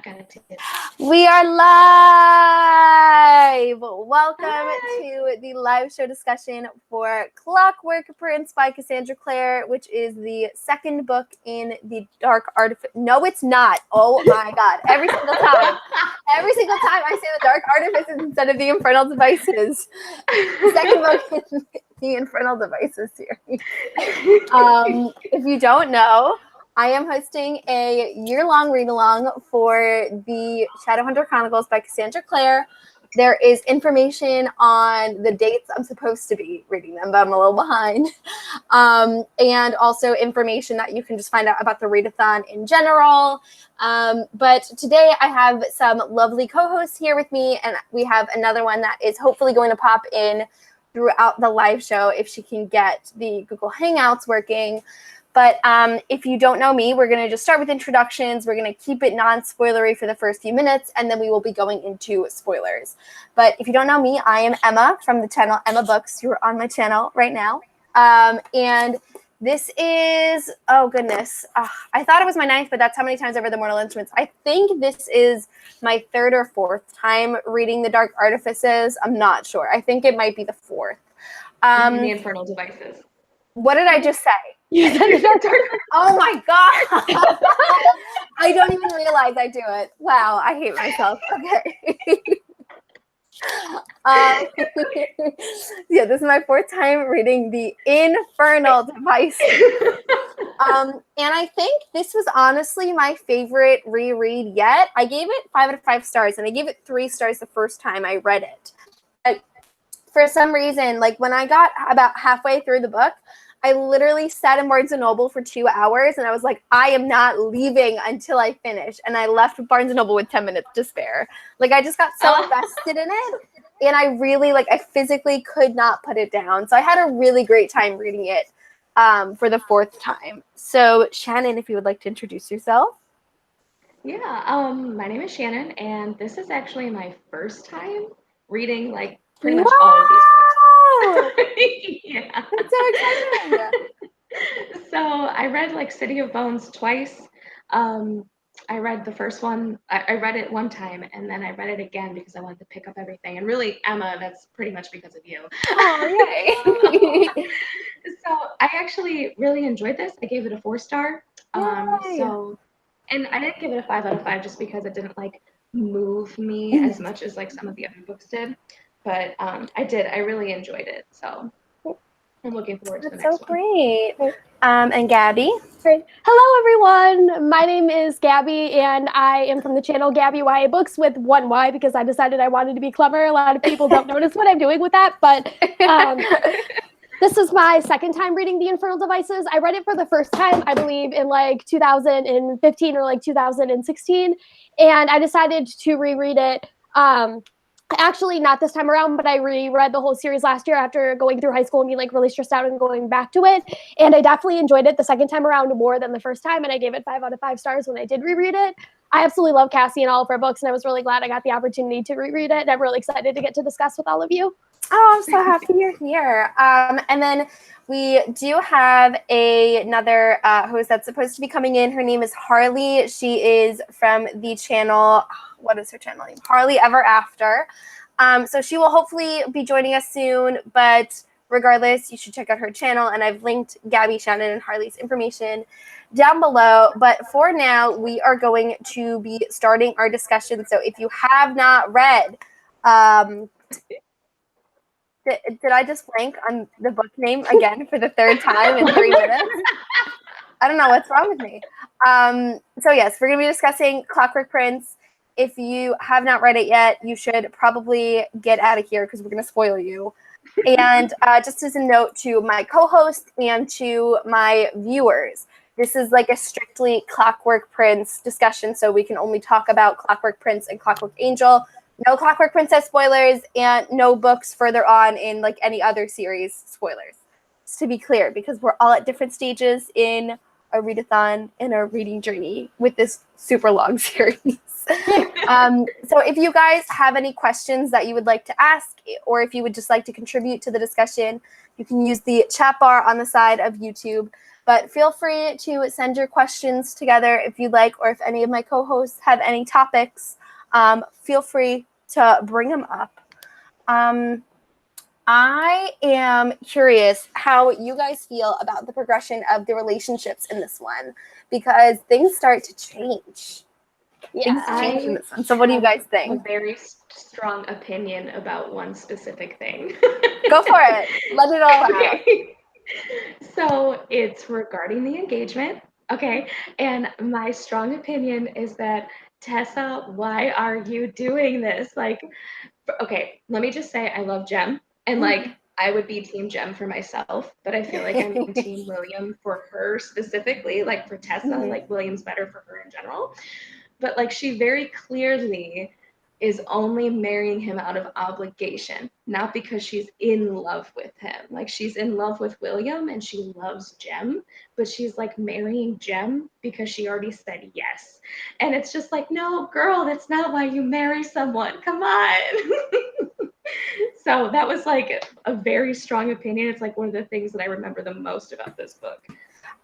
kind of tip. We are live! Welcome to the live show discussion for Clockwork Prince by Cassandra Clare, which is the second book in the Dark Artifice. No, it's not. Oh my God. Every single time I say the Dark Artifices instead of the Infernal Devices. Second book in the Infernal Devices series. If you don't know, I am hosting a year-long read-along for the Shadowhunter Chronicles by Cassandra Clare. There is information on the dates I'm supposed to be reading them, but I'm a little behind. And also information that you can just find out about the readathon in general. But today I have some lovely co-hosts here with me, and we have another one that is hopefully going to pop in throughout the live show if she can get the Google Hangouts working. But if you don't know me, we're going to just start with introductions. We're going to keep it non-spoilery for the first few minutes, and then we will be going into spoilers. But if you don't know me, I am Emma from the channel emmmabooks. You're on my channel right now. And this is, oh goodness, I thought it was my 9th, but that's how many times I've read the Mortal Instruments. I think this is my 3rd or 4th time reading the Dark Artifices. I'm not sure. I think it might be the 4th. The Infernal Devices. What did I just say? You said the Dark Artifices. Oh my God. I don't even realize I do it. Wow, I hate myself. Okay. Yeah, this is my 4th time reading the Infernal Devices. And I think this was honestly my favorite reread yet. I gave it 5 out of 5 stars, and I gave it 3 stars the first time I read it. But for some reason, like when I got about halfway through the book, I literally sat in Barnes & Noble for 2 hours, and I was like, I am not leaving until I finish. And I left Barnes -- Noble with 10 minutes to spare. Like, I just got so invested in it, and I really, I physically could not put it down. So I had a really great time reading it for the 4th time. So, Shannon, if you would like to introduce yourself. Yeah, my name is Shannon, and this is actually my first time reading, pretty much Wow! all of these books. Yeah. That's so exciting. So I read City of Bones twice. I read the first one. I read it one time, and then I read it again because I wanted to pick up everything. And really, Emma, that's pretty much because of you. Oh, yay. So I actually really enjoyed this. I gave it a 4-star. And I didn't give it a 5 out of 5 just because it didn't move me as much as some of the other books did. But I did. I really enjoyed it. So I'm looking forward to the next one. That's so great. And Gabby. Great. Hello, everyone. My name is Gabby, and I am from the channel Gabby YA Books with 1 Y because I decided I wanted to be clever. A lot of people don't notice what I'm doing with that, but this is my 2nd time reading The Infernal Devices. I read it for the first time, I believe, in 2015 or 2016, and I decided to reread it. Actually, not this time around, but I reread the whole series last year after going through high school and being really stressed out and going back to it. And I definitely enjoyed it the 2nd time around more than the first time. And I gave it 5 out of 5 stars when I did reread it. I absolutely love Cassie and all of her books, and I was really glad I got the opportunity to reread it. And I'm really excited to get to discuss with all of you. Oh, I'm so happy you're here. And then we do have another host that's supposed to be coming in. Her name is Harley. She is from the channel, what is her channel name? Harley Ever After. So she will hopefully be joining us soon, but regardless, you should check out her channel, and I've linked Gabby, Shannon, and Harley's information down below. But for now, we are going to be starting our discussion. So if you have not read, did I just blank on the book name again for the 3rd time in 3 minutes? I don't know what's wrong with me. So yes, we're going to be discussing Clockwork Prince. If you have not read it yet, you should probably get out of here because we're going to spoil you. And just as a note to my co-host and to my viewers, this is a strictly Clockwork Prince discussion, so we can only talk about Clockwork Prince and Clockwork Angel. No Clockwork Princess spoilers, and no books further on in any other series spoilers. Just to be clear, because we're all at different stages in a readathon and our reading journey with this super long series. So if you guys have any questions that you would like to ask, or if you would just like to contribute to the discussion, you can use the chat bar on the side of YouTube. But feel free to send your questions together if you'd like, or if any of my co-hosts have any topics, feel free to bring them up. I am curious how you guys feel about the progression of the relationships in this one, because things start to change. Yeah, Things change in this one. So what do you guys A think? very strong opinion about one specific thing. Go for it. Let it all out. Okay. So it's regarding the engagement. Okay. And my strong opinion is that, Tessa, why are you doing this? Like, okay, let me just say I love Jem. And like, I would be Team Jem for myself, but I feel like I'm Team William for her specifically. Like for Tessa, like William's better for her in general. But like, she very clearly is only marrying him out of obligation, not because she's in love with him. Like, she's in love with William and she loves Jem, but she's like marrying Jem because she already said yes. And it's just like, no, girl, that's not why you marry someone. Come on. So that was like a very strong opinion. It's like one of the things that I remember the most about this book.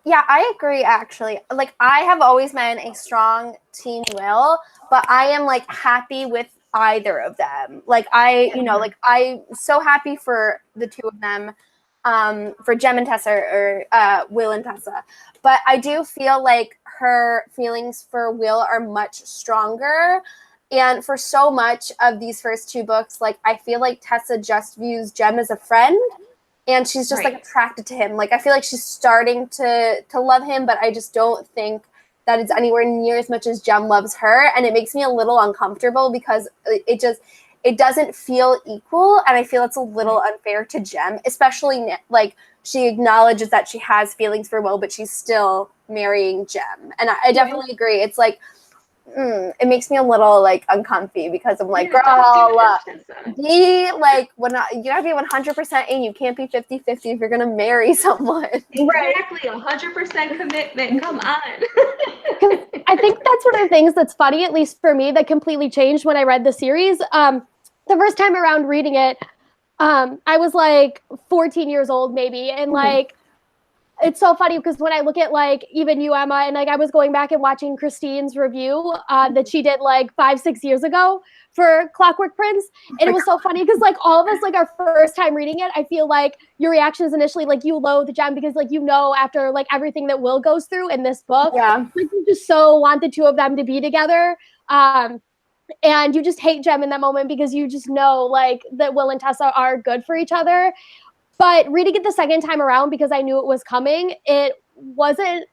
Yeah, I agree, actually. Like, I have always been a strong Team Will, but I am, like, happy with either of them. Like, I'm so happy for the two of them, for Jem and Tessa, or Will and Tessa. But I do feel like her feelings for Will are much stronger. And for so much of these first two books, like, I feel like Tessa just views Jem as a friend. And she's just like attracted to him. Like, I feel like she's starting to love him, but I just don't think that it's anywhere near as much as Jem loves her. And it makes me a little uncomfortable because it doesn't feel equal. And I feel it's a little unfair to Jem, especially like she acknowledges that she has feelings for Will, but she's still marrying Jem. And I definitely agree. It's like, it makes me a little like uncomfy because I'm like, girl, be like, you gotta be 100% in. You can't be 50-50 if you're gonna marry someone. Exactly, 100% commitment. Come on. I think that's one of the things that's funny, at least for me, that completely changed when I read the series. The first time around reading it, I was like 14 years old maybe, and like, it's so funny because when I look at like even you, Emma, and like I was going back and watching Christine's review that she did like 5-6 years ago for Clockwork Prince, and it was so funny because like all of us, like our first time reading it, I feel like your reaction is initially like you loathe Jem because like after like everything that Will goes through in this book, like, you just so want the two of them to be together. And you just hate Jem in that moment because you just know like that Will and Tessa are good for each other. But reading it the second time around, because I knew it was coming, it wasn't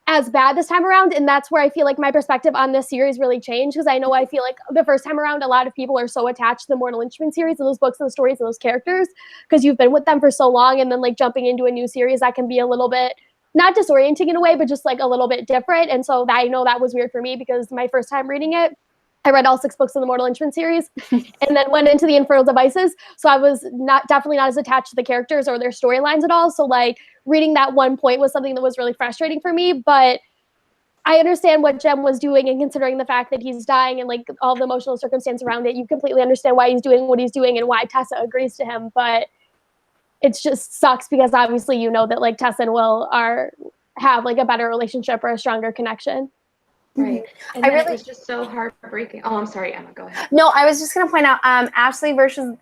as bad this time around. And that's where I feel like my perspective on this series really changed. Because I feel like the first time around, a lot of people are so attached to the Mortal Instruments series and those books and the stories and those characters because you've been with them for so long. And then like jumping into a new series, that can be a little bit, not disorienting in a way, but just like a little bit different. And so I know that was weird for me because my first time reading it, I read all 6 books in the Mortal Instruments series and then went into the Infernal Devices. So I was definitely not as attached to the characters or their storylines at all. So like reading that one point was something that was really frustrating for me, but I understand what Jem was doing, and considering the fact that he's dying and like all the emotional circumstance around it, you completely understand why he's doing what he's doing and why Tessa agrees to him. But it just sucks because obviously you know that like Tessa and Will have like a better relationship or a stronger connection. Right. And it was just so heartbreaking. Oh, I'm sorry, Emma, go ahead. No, I was just going to point out, Ashley versus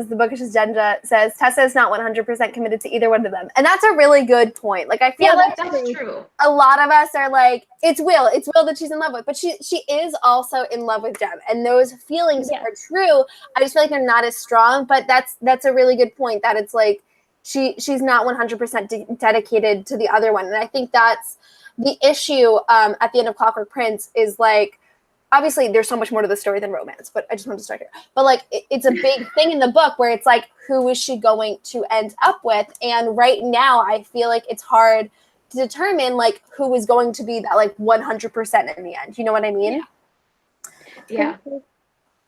the Bookish Agenda says Tessa is not 100% committed to either one of them. And that's a really good point. Like, I feel like that's true. A lot of us are like, it's Will that she's in love with. But she is also in love with Jem. And those feelings are true. I just feel like they're not as strong. But that's a really good point, that it's like she's not 100% dedicated to the other one. And I think that's the issue at the end of Clockwork Prince is like, obviously there's so much more to the story than romance, but I just wanted to start here. But like, it's a big thing in the book where it's like, who is she going to end up with? And right now I feel like it's hard to determine like who is going to be that like 100% in the end. You know what I mean? Yeah.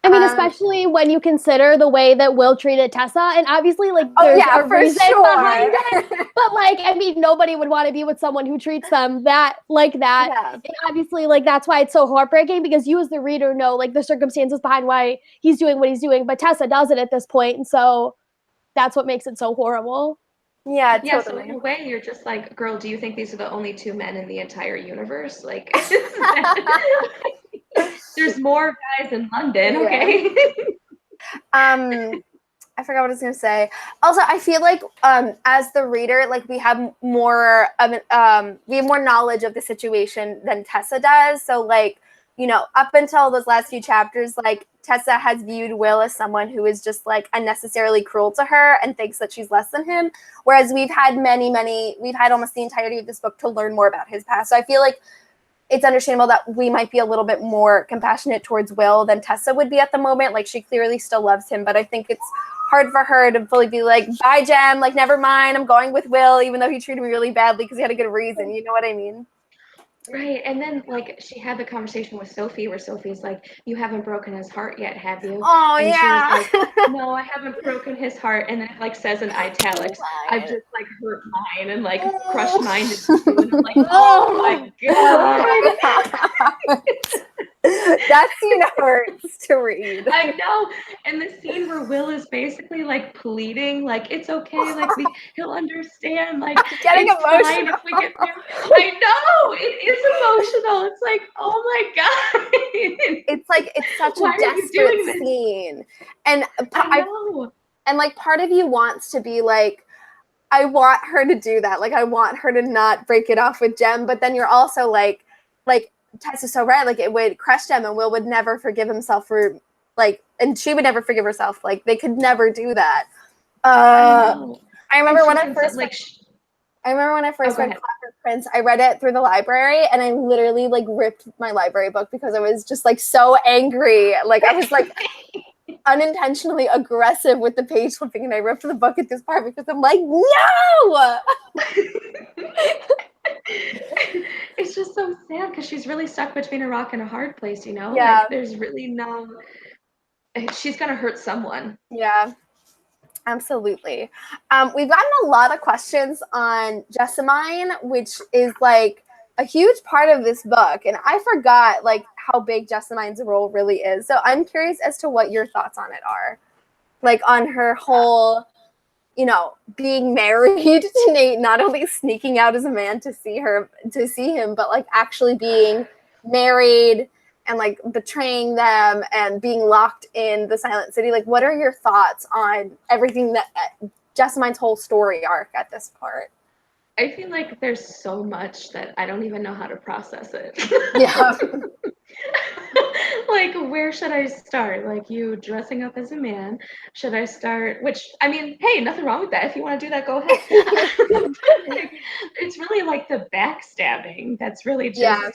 I mean, especially when you consider the way that Will treated Tessa, and obviously, like, there's a reason behind it. But, like, I mean, nobody would want to be with someone who treats them like that. Yeah. And obviously, like, that's why it's so heartbreaking, because you as the reader know, like, the circumstances behind why he's doing what he's doing, but Tessa does it at this point, and so that's what makes it so horrible. Yeah, Yeah, so in totally. a way, you're just like, girl, do you think these are the only two men in the entire universe? Like, there's more guys in London, Yeah. okay? I forgot what I was gonna say. Also, I feel like as the reader, like we have more of we have more knowledge of the situation than Tessa does. So like, you know, up until those last few chapters, like Tessa has viewed Will as someone who is just like unnecessarily cruel to her and thinks that she's less than him. Whereas we've had we've had almost the entirety of this book to learn more about his past. So I feel like it's understandable that we might be a little bit more compassionate towards Will than Tessa would be at the moment. Like, she clearly still loves him, but I think it's hard for her to fully be like, bye, Jem, like, never mind, I'm going with Will, even though he treated me really badly because he had a good reason. You know what I mean? Right, and then like she had the conversation with Sophie where Sophie's like, "You haven't broken his heart yet, have you?" Oh, And she was like, yeah. "No, I haven't broken his heart." And then it like says in italics, "I've just like hurt mine and like crushed mine to two." And I'm like, "Oh my god!" That scene hurts to read. I know. And the scene where Will is basically like pleading, like, "It's okay, like he'll understand, like Getting it's fine emotional. if we get there." I know, it is emotional. It's like, oh my god. It's like, it's such Why a are you doing desperate this? scene. And I know. and like part of you wants to be like, I want her to do that. Like, I want her to not break it off with Jem. But then you're also like Tess is so right. Like, it would crush Jem, and Will would never forgive himself for like, and she would never forgive herself. Like, they could never do that. I know. I And remember she when I can first like read go ahead. Clockwork Prince. I read it through the library, and I literally like ripped my library book because I was just like so angry. Like, I was like unintentionally aggressive with the page flipping, and I ripped the book at this part because I'm like, no. It's just so sad because she's really stuck between a rock and a hard place, you know? Yeah. Like there's really no she's gonna hurt someone. Yeah. Absolutely. We've gotten a lot of questions on Jessamine, which is like a huge part of this book. And I forgot like how big Jessamine's role really is. So I'm curious as to what your thoughts on it are. Like on her whole, you know, being married to Nate, not only sneaking out as a man to see him, but like actually being married and like betraying them and being locked in the Silent City. Like, what are your thoughts on everything that Jessamine's whole story arc at this part? I feel like there's so much that I don't even know how to process it. Yeah. Like, where should I start? Like, you dressing up as a man. Should I start? Which, I mean, hey, nothing wrong with that. If you want to do that, go ahead. Like, it's really like the backstabbing that's really just. Yeah.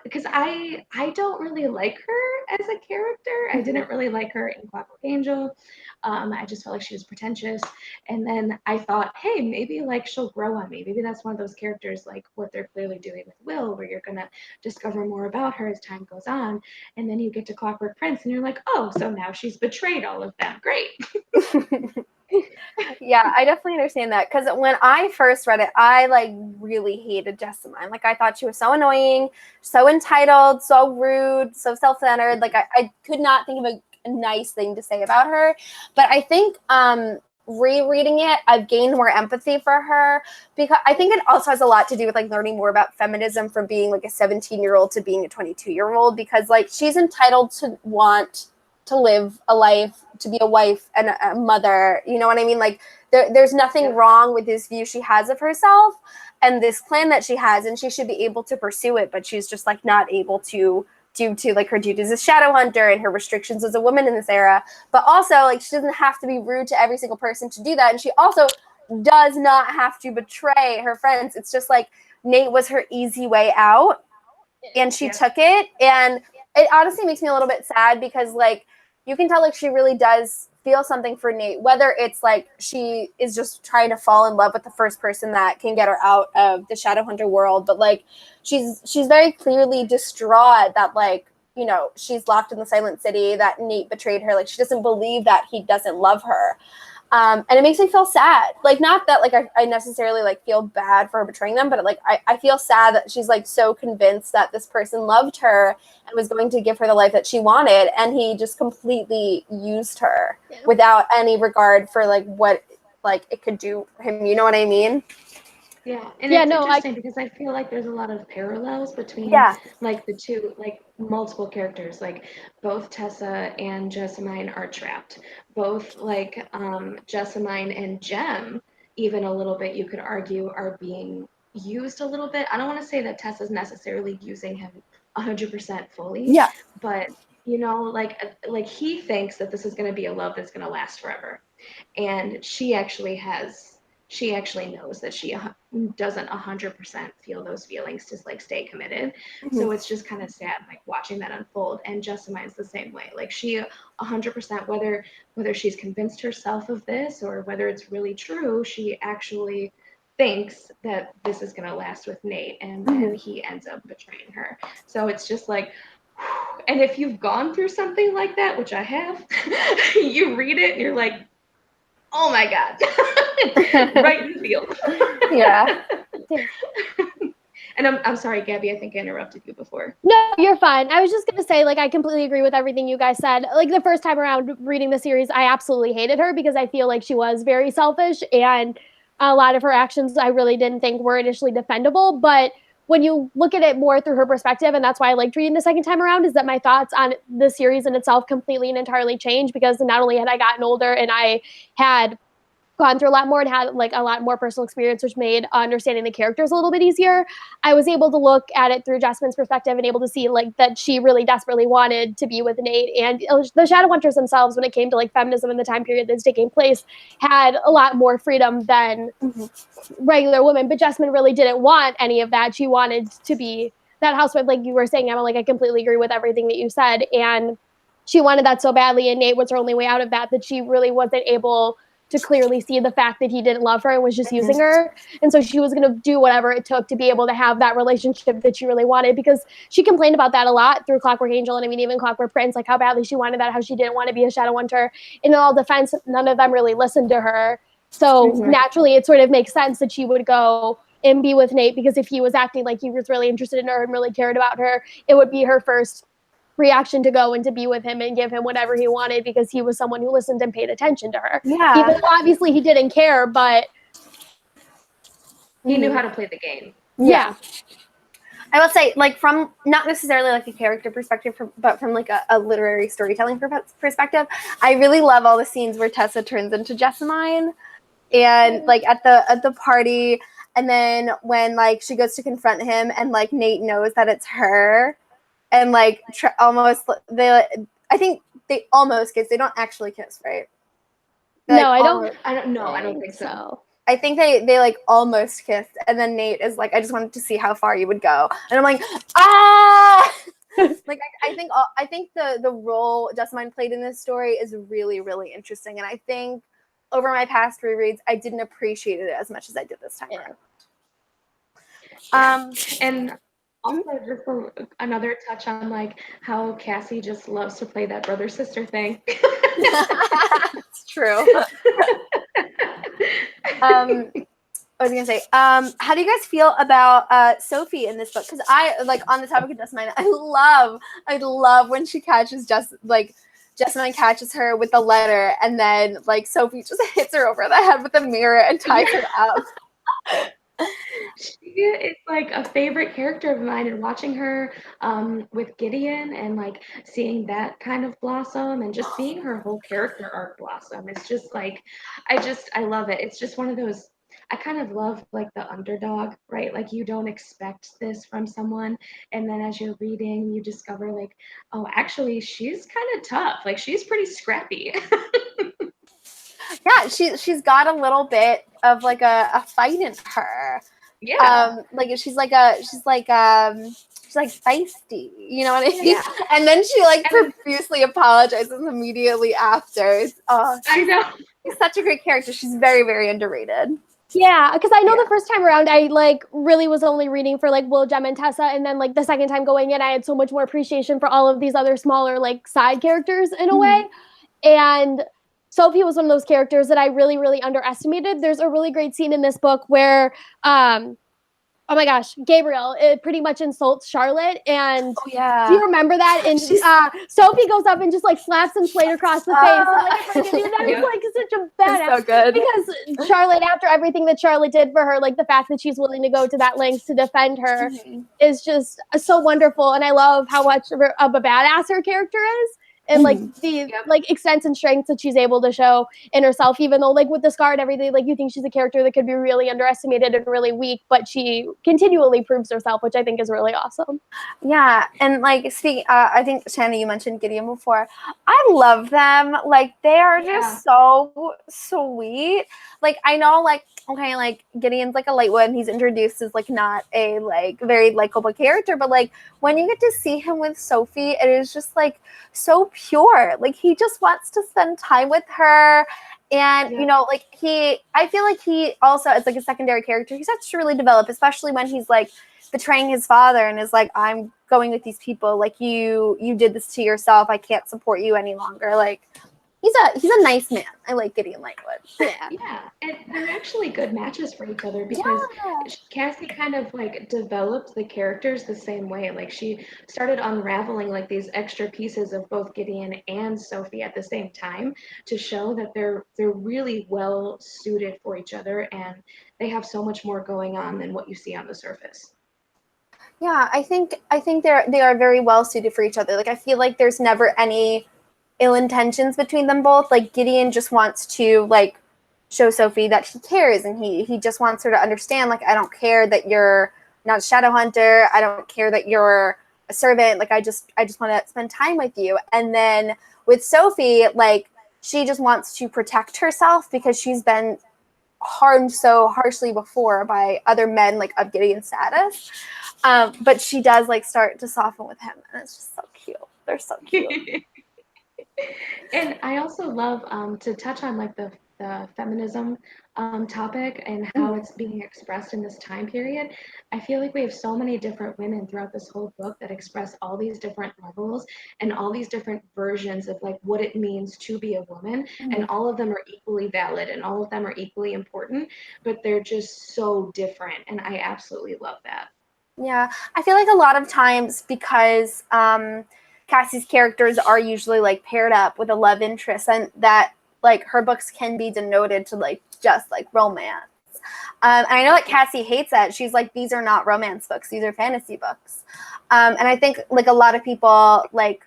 Because I don't really like her as a character. I didn't really like her in Clockwork Angel. I just felt like she was pretentious. And then I thought, hey, maybe like she'll grow on me. Maybe that's one of those characters like what they're clearly doing with Will, where you're gonna discover more about her as time goes on. And then you get to Clockwork Prince and you're like, oh, so now she's betrayed all of them. Great. Yeah, I definitely understand that because when I first read it, I like really hated Jessamine. Like, I thought she was so annoying, so entitled, so rude, so self-centered. Like, I could not think of a nice thing to say about her. But I think rereading it, I've gained more empathy for her because I think it also has a lot to do with like learning more about feminism from being like a 17-year-old to being a 22-year-old, because like she's entitled to want to live a life, to be a wife and a mother. You know what I mean? Like there's nothing wrong with this view she has of herself and this plan that she has, and she should be able to pursue it, but she's just like not able to due to like her duties as Shadowhunter and her restrictions as a woman in this era. But also like she doesn't have to be rude to every single person to do that, and she also does not have to betray her friends. It's just like Nate was her easy way out and she took it, and it honestly makes me a little bit sad because like you can tell like she really does feel something for Nate, whether it's like she is just trying to fall in love with the first person that can get her out of the Shadowhunter world, but like she's very clearly distraught that like, you know, she's locked in the Silent City, that Nate betrayed her. Like she doesn't believe that he doesn't love her. And it makes me feel sad. Like, not that like I necessarily like feel bad for betraying them, but like I feel sad that she's like so convinced that this person loved her and was going to give her the life that she wanted, and he just completely used her without any regard for like what like it could do for him. You know what I mean? Yeah, and Yeah, it's no, interesting because I feel like there's a lot of parallels between like the two, like multiple characters. Like both Tessa and Jessamine are trapped. Both like Jessamine and Jem, even a little bit, you could argue, are being used a little bit. I don't want to say that Tessa's necessarily using him 100% fully, Yeah. but like he thinks that this is going to be a love that's going to last forever, and she actually knows that she doesn't 100% feel those feelings to like stay committed. So it's just kind of sad like watching that unfold. And Jessamine's the same way. Like she 100%, whether she's convinced herself of this or whether it's really true, she actually thinks that this is going to last with Nate, and then he ends up betraying her. So it's just like, and if you've gone through something like that, which I have, you read it and you're like, oh my God, right in the field. Yeah. And I'm sorry, Gabby, I think I interrupted you before. No, you're fine. I was just going to say, like, I completely agree with everything you guys said. Like, the first time around reading the series, I absolutely hated her because I feel like she was very selfish, and a lot of her actions I really didn't think were initially defendable. But when you look at it more through her perspective, and that's why I liked reading the second time around, is that my thoughts on the series in itself completely and entirely changed, because not only had I gotten older and I had gone through a lot more and had like a lot more personal experience, which made understanding the characters a little bit easier. I was able to look at it through Jasmine's perspective and able to see like that she really desperately wanted to be with Nate. And the Shadowhunters themselves, when it came to like feminism in the time period that's taking place, had a lot more freedom than regular women. But Jasmine really didn't want any of that. She wanted to be that housewife, like you were saying, Emma. Like I completely agree with everything that you said. And she wanted that so badly, and Nate was her only way out of that, that she really wasn't able to clearly see the fact that he didn't love her and was just using her. And so she was going to do whatever it took to be able to have that relationship that she really wanted, because she complained about that a lot through Clockwork Angel, and I mean, even Clockwork Prince, like how badly she wanted that, how she didn't want to be a Shadowhunter. In all defense, none of them really listened to her. So naturally, it sort of makes sense that she would go and be with Nate, because if he was acting like he was really interested in her and really cared about her, it would be her first reaction to go and to be with him and give him whatever he wanted, because he was someone who listened and paid attention to her. Yeah. Even though obviously he didn't care, but he knew how to play the game. Yeah. I will say, like, from not necessarily like a character perspective, but from like a literary storytelling perspective, I really love all the scenes where Tessa turns into Jessamine, and like at the party, and then when like she goes to confront him, and like Nate knows that it's her. And like I think they almost kiss. They don't actually kiss, right? No, I don't think so. I think they like almost kissed, and then Nate is like, I just wanted to see how far you would go, and I'm like, ah. Like I think the role Jessamine played in this story is really, really interesting, and I think over my past rereads, I didn't appreciate it as much as I did this time around. And also just another touch on like how Cassie just loves to play that brother sister thing. It's true. I was gonna say, how do you guys feel about Sophie in this book? Because I like on the topic of Jessamine, I love when she catches Jessamine catches her with the letter, and then like Sophie just hits her over the head with a mirror and ties her up. She is like a favorite character of mine, and watching her with Gideon and like seeing that kind of blossom and just seeing her whole character arc blossom. It's just like, I love it. It's just one of those, I kind of love like the underdog, right? Like you don't expect this from someone, and then as you're reading, you discover like, oh, actually she's kind of tough. Like she's pretty scrappy. Yeah, she's got a little bit of like a fight in her. Yeah. Like she's feisty, you know what I mean? Yeah. And then she like profusely apologizes immediately after. I know. She's such a great character. She's very, very underrated. Yeah, because I know the first time around, I like really was only reading for like Will, Jem, and Tessa, and then like the second time going in, I had so much more appreciation for all of these other smaller like side characters in a way. And Sophie was one of those characters that I really, really underestimated. There's a really great scene in this book where oh my gosh, Gabriel, it pretty much insults Charlotte. And Oh yeah. do you remember that? And Sophie goes up and just like slaps him straight across the face. And, like, that is like such a badass. So good. Because Charlotte, after everything that Charlotte did for her, like the fact that she's willing to go to that length to defend her is just so wonderful. And I love how much of a badass her character is. And like the like extent and strength that she's able to show in herself, even though like with the scar and everything, like you think she's a character that could be really underestimated and really weak, but she continually proves herself, which I think is really awesome. Yeah, and like speaking, I think Shanna, you mentioned Gideon before. I love them. Like they are just so sweet. Like I know, like okay, like Gideon's like a Lightwood, and he's introduced as like not a like very likable character, but like when you get to see him with Sophie, it is just like so pure. Like he just wants to spend time with her. And you know, like I feel like he also is like a secondary character. He starts to really develop, especially when he's like betraying his father and is like, I'm going with these people. Like you did this to yourself. I can't support you any longer. Like he's a nice man. I like Gideon Lightwood. Yeah, and they're actually good matches for each other because Cassie kind of like developed the characters the same way. Like she started unraveling like these extra pieces of both Gideon and Sophie at the same time to show that they're really well suited for each other and they have so much more going on than what you see on the surface. Yeah, I think they are very well suited for each other. Like I feel like there's never any ill intentions between them both. Like Gideon just wants to like show Sophie that he cares, and he just wants her to understand, like, I don't care that you're not a Shadowhunter. I don't care that you're a servant. Like I just want to spend time with you. And then with Sophie, like she just wants to protect herself because she's been harmed so harshly before by other men like of Gideon's status. But she does like start to soften with him, and it's just so cute. They're so cute. And I also love to touch on like the feminism topic and how it's being expressed in this time period. I feel like we have so many different women throughout this whole book that express all these different levels and all these different versions of like what it means to be a woman, and all of them are equally valid and all of them are equally important, but they're just so different, and I absolutely love that. Yeah, I feel like a lot of times because Cassie's characters are usually like paired up with a love interest, and that like her books can be denoted to like just like romance. And I know that Cassie hates that. She's like, these are not romance books; these are fantasy books. And I think like a lot of people like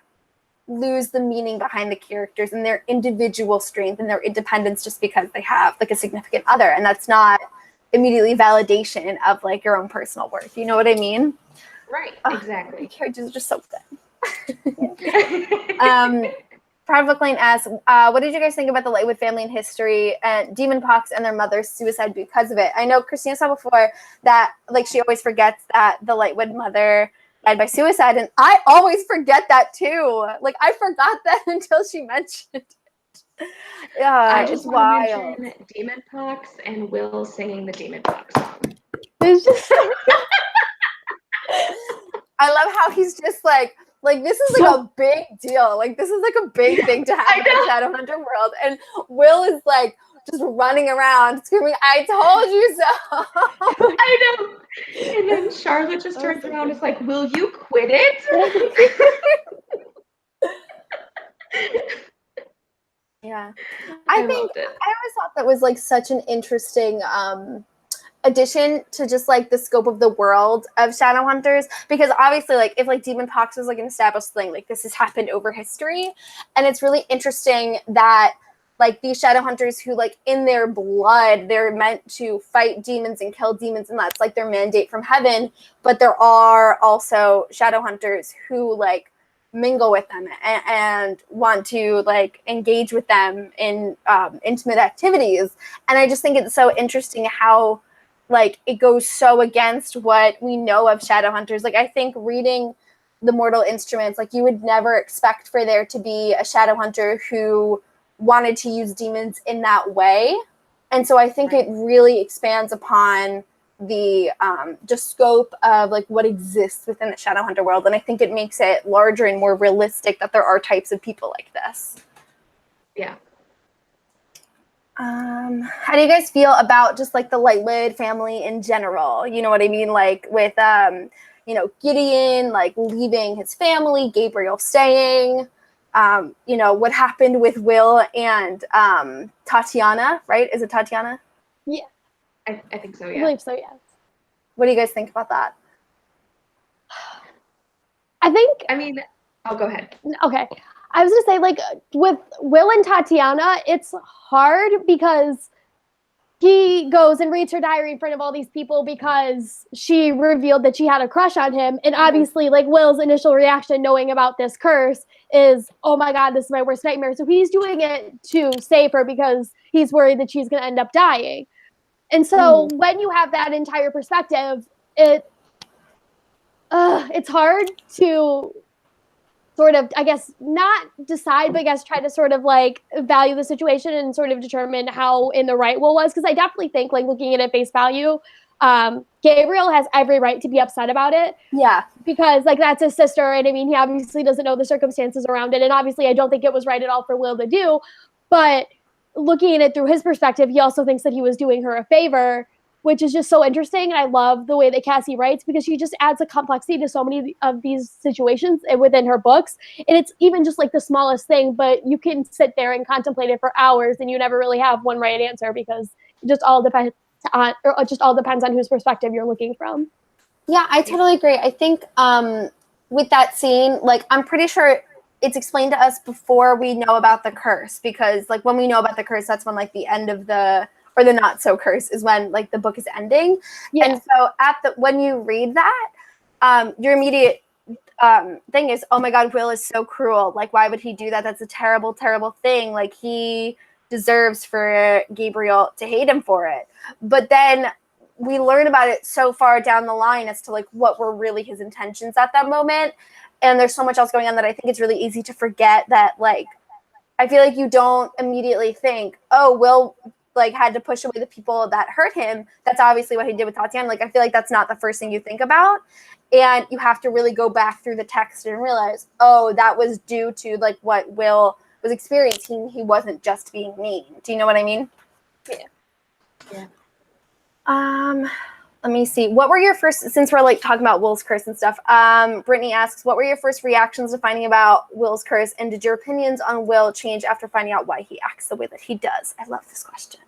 lose the meaning behind the characters and their individual strength and their independence just because they have like a significant other, and that's not immediately validation of like your own personal worth. You know what I mean? Right. Exactly. Characters are just so good. Private Lane asks, what did you guys think about the Lightwood family and history and demon pox and their mother's suicide because of it? I know Christina said before that like she always forgets that the Lightwood mother died by suicide, and I always forget that too. Like I forgot that until she mentioned it. Yeah, I just it's want to wild. mention demon pox and Will singing the demon pox song. It's just I love how he's just like this is like a big deal. Like this is like a big thing to happen in the Shadowhunter world. And Will is like just running around screaming, I told you so. I know. And then Charlotte just turns around and is like, will you quit it? Yeah. I think loved it. I always thought that was like such an interesting addition to just like the scope of the world of Shadowhunters, because obviously like if like demon pox is like an established thing, like this has happened over history, and it's really interesting that like these Shadowhunters who like in their blood they're meant to fight demons and kill demons, and that's like their mandate from heaven, but there are also Shadowhunters who like mingle with them and want to like engage with them in intimate activities. And I just think it's so interesting how like it goes so against what we know of Shadowhunters. Like I think reading the Mortal Instruments, like you would never expect for there to be a Shadowhunter who wanted to use demons in that way. And so I think it really expands upon the just scope of like what exists within the Shadowhunter world, and I think it makes it larger and more realistic that there are types of people like this. Yeah. How do you guys feel about just like the Lightwood family in general? You know what I mean? Like with, Gideon, like leaving his family, Gabriel staying, what happened with Will and Tatiana, right? Is it Tatiana? Yeah. I think so, I yeah. believe so, yes. What do you guys think about that? I think, I mean, oh, go ahead. okay. I was gonna say, like, with Will and Tatiana, it's hard because he goes and reads her diary in front of all these people because she revealed that she had a crush on him. And obviously, like, Will's initial reaction knowing about this curse is, oh my God, this is my worst nightmare. So he's doing it to save her because he's worried that she's going to end up dying. And so when you have that entire perspective, it's hard to sort of, I guess, not decide, but I guess try to sort of like value the situation and sort of determine how in the right Will was. Because I definitely think, like, looking at it face value, Gabriel has every right to be upset about it. Yeah. Because, like, that's his sister. And I mean, he obviously doesn't know the circumstances around it. And obviously, I don't think it was right at all for Will to do. But looking at it through his perspective, he also thinks that he was doing her a favor, which is just so interesting. And I love the way that Cassie writes because she just adds a complexity to so many of these situations within her books. And it's even just like the smallest thing, but you can sit there and contemplate it for hours and you never really have one right answer because it just all depends on whose perspective you're looking from. Yeah, I totally agree. I think with that scene, like, I'm pretty sure it's explained to us before we know about the curse, because like when we know about the curse, that's when like the end of the not so curse is when like the book is ending. Yeah. And so when you read that, your immediate thing is, oh my God, Will is so cruel. Like, why would he do that? That's a terrible, terrible thing. Like, he deserves for Gabriel to hate him for it. But then we learn about it so far down the line as to like what were really his intentions at that moment. And there's so much else going on that I think it's really easy to forget that, like, I feel like you don't immediately think, oh, Will like had to push away the people that hurt him. That's obviously what he did with Tatiana. Like, I feel like that's not the first thing you think about. And you have to really go back through the text and realize, oh, that was due to like what Will was experiencing. He wasn't just being mean. Do you know what I mean? Yeah. Let me see. What were your first, since we're like talking about Will's curse and stuff, Brittany asks, what were your first reactions to finding about Will's curse? And did your opinions on Will change after finding out why he acts the way that he does? I love this question.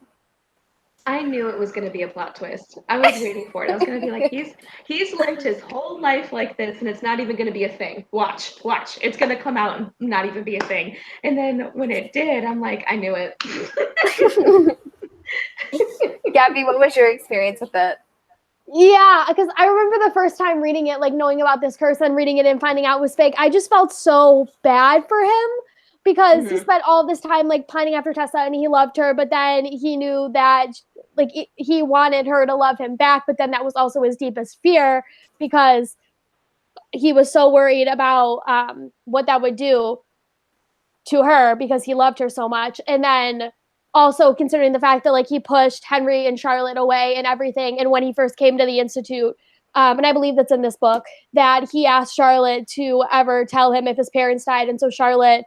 I knew it was going to be a plot twist. I was waiting for it. I was going to be like, he's lived his whole life like this, and it's not even going to be a thing. Watch. It's going to come out and not even be a thing. And then when it did, I'm like, I knew it. Gabby, what was your experience with it? Yeah, because I remember the first time reading it, like knowing about this curse and reading it and finding out it was fake. I just felt so bad for him because he spent all this time like pining after Tessa and he loved her, but then he knew that like he wanted her to love him back, but then that was also his deepest fear because he was so worried about what that would do to her because he loved her so much. And then also considering the fact that like he pushed Henry and Charlotte away and everything. And when he first came to the Institute, and I believe that's in this book, that he asked Charlotte to ever tell him if his parents died. And so Charlotte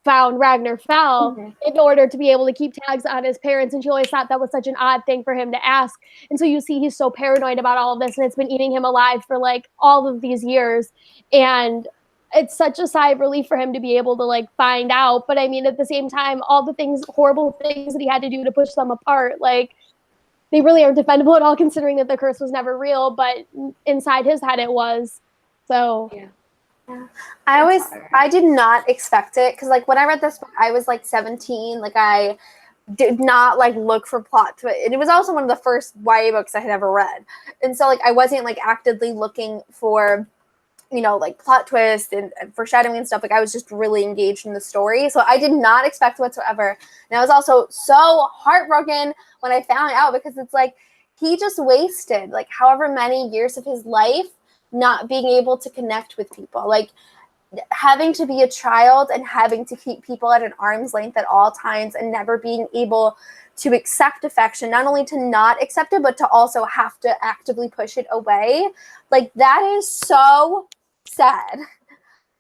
found Ragnar Fell in order to be able to keep tags on his parents. And she always thought that was such an odd thing for him to ask. And so you see he's so paranoid about all of this and it's been eating him alive for like all of these years. And it's such a sigh of relief for him to be able to like find out. But I mean, at the same time, all the horrible things that he had to do to push them apart, like they really aren't defendable at all considering that the curse was never real, but inside his head it was. So yeah. I did not expect it because like when I read this book, I was like 17. Like I did not like look for plot to it. And it was also one of the first YA books I had ever read. And so like I wasn't like actively looking for, you know, like plot twist and foreshadowing and stuff. Like I was just really engaged in the story. So I did not expect whatsoever. And I was also so heartbroken when I found out because it's like he just wasted like however many years of his life not being able to connect with people. Like having to be a child and having to keep people at an arm's length at all times and never being able to accept affection, not only to not accept it, but to also have to actively push it away. Like that is so sad.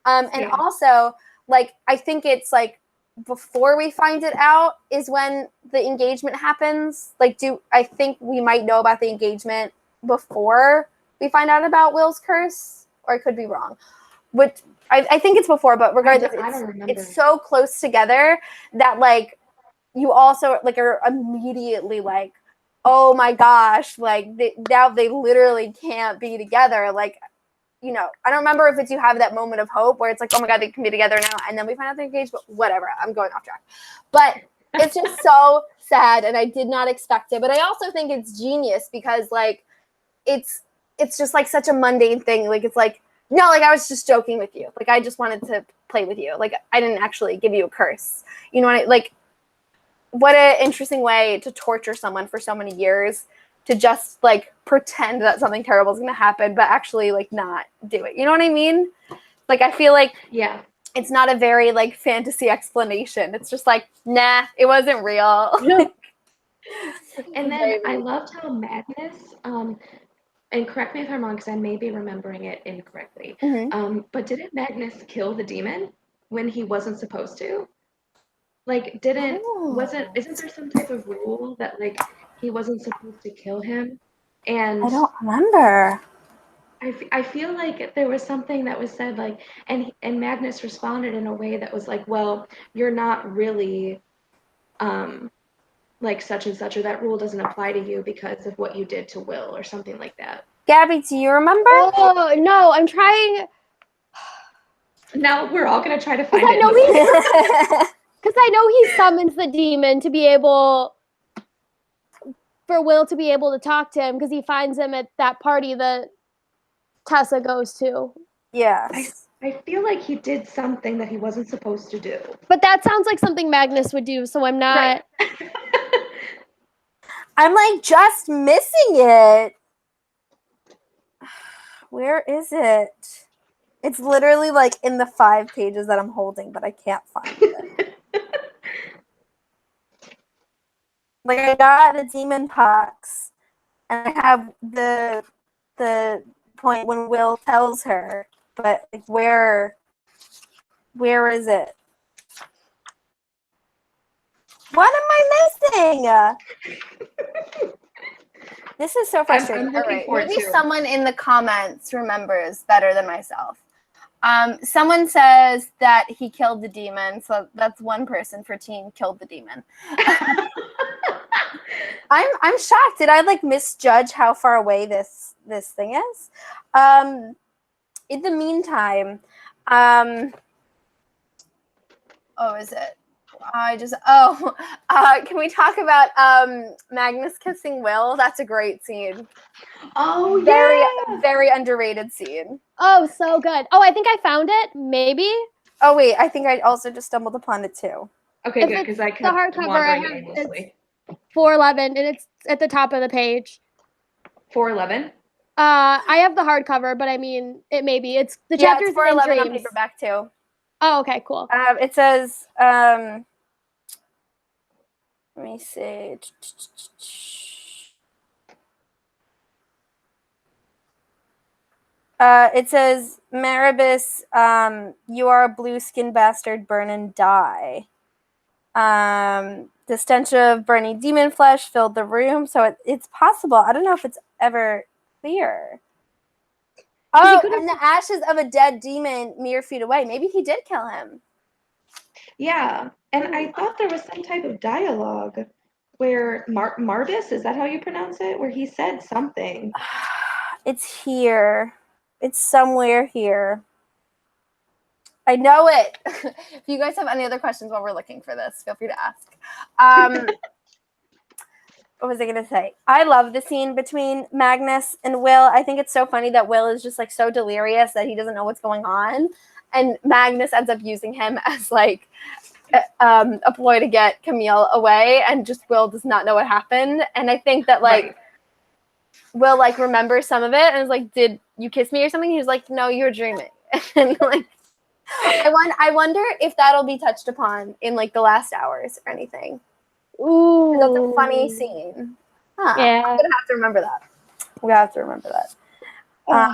And also like, I think it's like before we find it out is when the engagement happens? Like, I think we might know about the engagement before we find out about Will's curse, or I could be wrong. Which I think it's before, but regardless, I don't remember. It's so close together that like you also like are immediately like, oh my gosh, like now they literally can't be together. Like, you know, I don't remember if it's you have that moment of hope where it's like, oh my god, they can be together now, and then we find out they're engaged. But whatever, I'm going off track. But it's just so sad, and I did not expect it. But I also think it's genius because like it's just like such a mundane thing. Like it's like, no, like I was just joking with you. Like I just wanted to play with you. Like I didn't actually give you a curse. You know what? Like what an interesting way to torture someone for so many years, to just like pretend that something terrible is going to happen, but actually like not do it. You know what I mean? Like I feel like it's not a very like fantasy explanation. It's just like, nah, it wasn't real. And then I loved how Magnus, and correct me if I'm wrong, because I may be remembering it incorrectly. But didn't Magnus kill the demon when he wasn't supposed to? Like, isn't there some type of rule that like he wasn't supposed to kill him? And I don't remember. I feel like there was something that was said like, and Magnus responded in a way that was like, well, you're not really, like such and such, or that rule doesn't apply to you because of what you did to Will, or something like that. Gabby, do you remember? Oh no, I'm trying. Now we're all gonna try to find I it. know because I know he summons the demon to be able for Will to be able to talk to him, because he finds him at that party that Tessa goes to. Yes. I feel like he did something that he wasn't supposed to do. But that sounds like something Magnus would do, so I'm not. Right. I'm like just missing it. Where is it? It's literally like in the 5 pages that I'm holding, but I can't find it. Like I got the demon pox, and I have the point when Will tells her, but like where is it? What am I missing? This is so frustrating. I'm looking for it Maybe too. someone in the comments remembers better than myself. Someone says that he killed the demon, so that's one person for team killed the demon. I'm shocked. Did I like misjudge how far away this thing is? In the meantime, is it? Can we talk about Magnus kissing Will? That's a great scene. Oh, Very underrated scene. Oh, so good. Oh, I think I found it. Maybe. Oh wait, I think I also just stumbled upon it too. Okay, If good, it's because I the kept hardcover, wandering I have aimlessly. 411, and it's at the top of the page. 411. I have the hardcover, but I mean, it may be. It's the chapters it's 411 in on dreams. paperback too. Oh, okay, cool. It says, let me see. It says, Maribus, you are a blue-skinned bastard, burn and die. The stench of burning demon flesh filled the room, so it's possible. I don't know if it's ever clear. Oh, and the ashes of a dead demon mere feet away. Maybe he did kill him. Yeah, and I thought there was some type of dialogue where Marbus, is that how you pronounce it? Where he said something. It's here. It's somewhere here. I know it. If you guys have any other questions while we're looking for this, feel free to ask. What was I going to say? I love the scene between Magnus and Will. I think it's so funny that Will is just like so delirious that he doesn't know what's going on. And Magnus ends up using him as like a ploy to get Camille away. And just Will does not know what happened. And I think that like Will like remembers some of it and is like, did you kiss me or something? He's like, no, you're dreaming. And like, I wonder if that'll be touched upon in like the last hours or anything. Ooh, that's a funny scene. Huh. Yeah, I'm gonna have to remember that. We have to remember that. But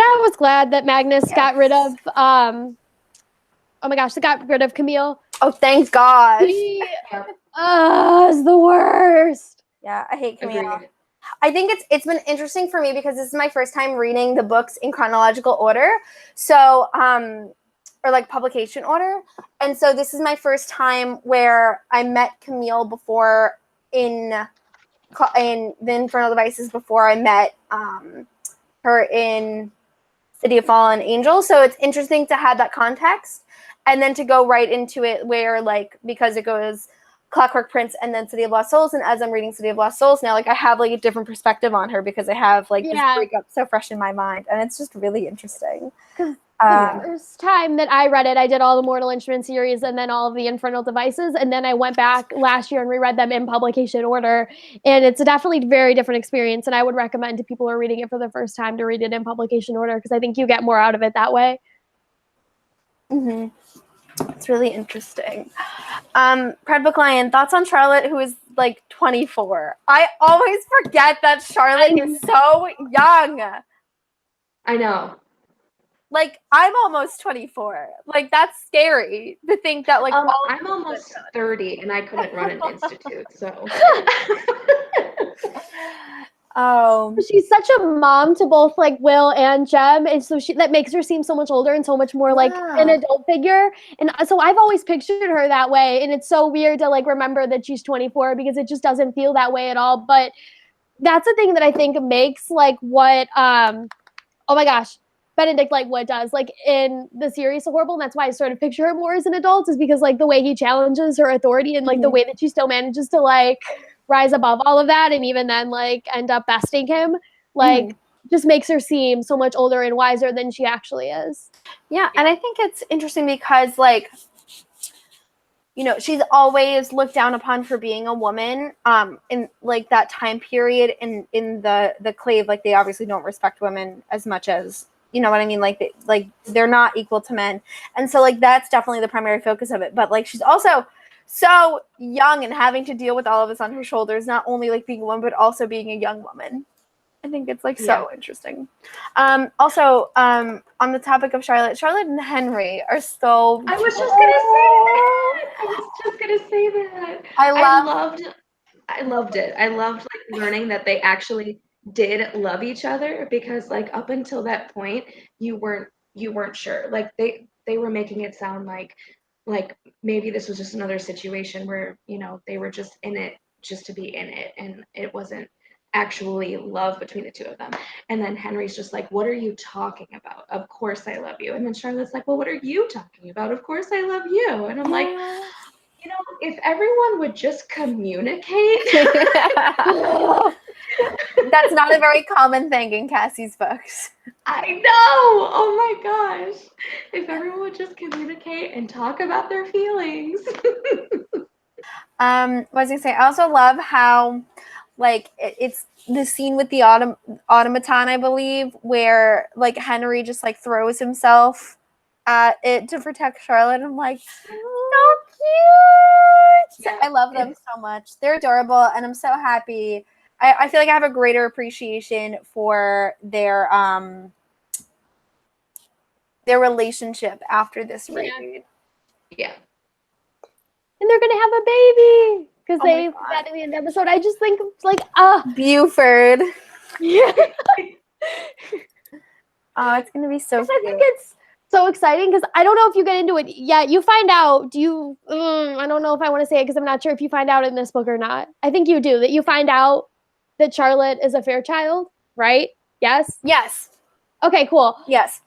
I was glad that Magnus got rid of oh my gosh, they got rid of Camille. Oh, thank God. He is the worst. Yeah, I hate Camille. Agreed. I think it's been interesting for me because this is my first time reading the books in chronological order. So, or like publication order. And so this is my first time where I met Camille before in the Infernal Devices before I met her in City of Fallen Angels. So it's interesting to have that context and then to go right into it where like, because it goes Clockwork Prince and then City of Lost Souls, and as I'm reading City of Lost Souls now, like I have like a different perspective on her because I have like this breakup so fresh in my mind, and it's just really interesting. The first time that I read it, I did all the Mortal Instruments series and then all of the Infernal Devices, and then I went back last year and reread them in publication order, and it's a definitely very different experience, and I would recommend to people who are reading it for the first time to read it in publication order because I think you get more out of it that way. Mm-hmm. It's really interesting. Pred Book Lion, thoughts on Charlotte, who is like 24? I always forget that Charlotte is so young. I know. Like, I'm almost 24. Like, that's scary to think that, like, I'm almost 30 and I couldn't run an institute, so. She's such a mom to both like Will and Jem, and so that makes her seem so much older and so much more like an adult figure. And so I've always pictured her that way, and it's so weird to like remember that she's 24 because it just doesn't feel that way at all. But that's the thing that I think makes like what oh my gosh, Benedict Lightwood does like in the series so horrible, and that's why I sort of picture her more as an adult, is because like the way he challenges her authority and like the way that she still manages to like rise above all of that and even then like end up besting him, like just makes her seem so much older and wiser than she actually is. Yeah, and I think it's interesting because like, you know, she's always looked down upon for being a woman in like that time period in the clave. Like they obviously don't respect women as much as, you know what I mean? Like they're not equal to men. And so like that's definitely the primary focus of it. But like she's also so young and having to deal with all of this on her shoulders, not only like being a woman, but also being a young woman. I think it's like so interesting. Also, on the topic of Charlotte and Henry are so. I was just gonna say that. I loved it. I loved like learning that they actually did love each other, because like up until that point you weren't sure. Like they were making it sound like maybe this was just another situation where, you know, they were just in it just to be in it and it wasn't actually love between the two of them. And then Henry's just like, what are you talking about? Of course I love you. And then Charlotte's like, well, what are you talking about? Of course I love you. And I'm like, you know, if everyone would just communicate. That's not a very common thing in Cassie's books. I know. Oh my gosh. If everyone would just communicate and talk about their feelings. What was I gonna say? I also love how like it's the scene with the automaton, I believe, where like Henry just like throws himself at it to protect Charlotte. I'm like, so cute. Yeah. I love them so much. They're adorable, and I'm so happy. I feel like I have a greater appreciation for their relationship after this read. Yeah. And they're gonna have a baby because they that in the end of the episode. I just think it's like Buford. Yeah. Oh, it's gonna be so cute. I think it's so exciting because I don't know if you get into it yet. You find out. Do you? I don't know if I want to say it because I'm not sure if you find out in this book or not. I think you do. That you find out that Charlotte is a Fairchild, right? Yes? Yes. Okay, cool. Yes.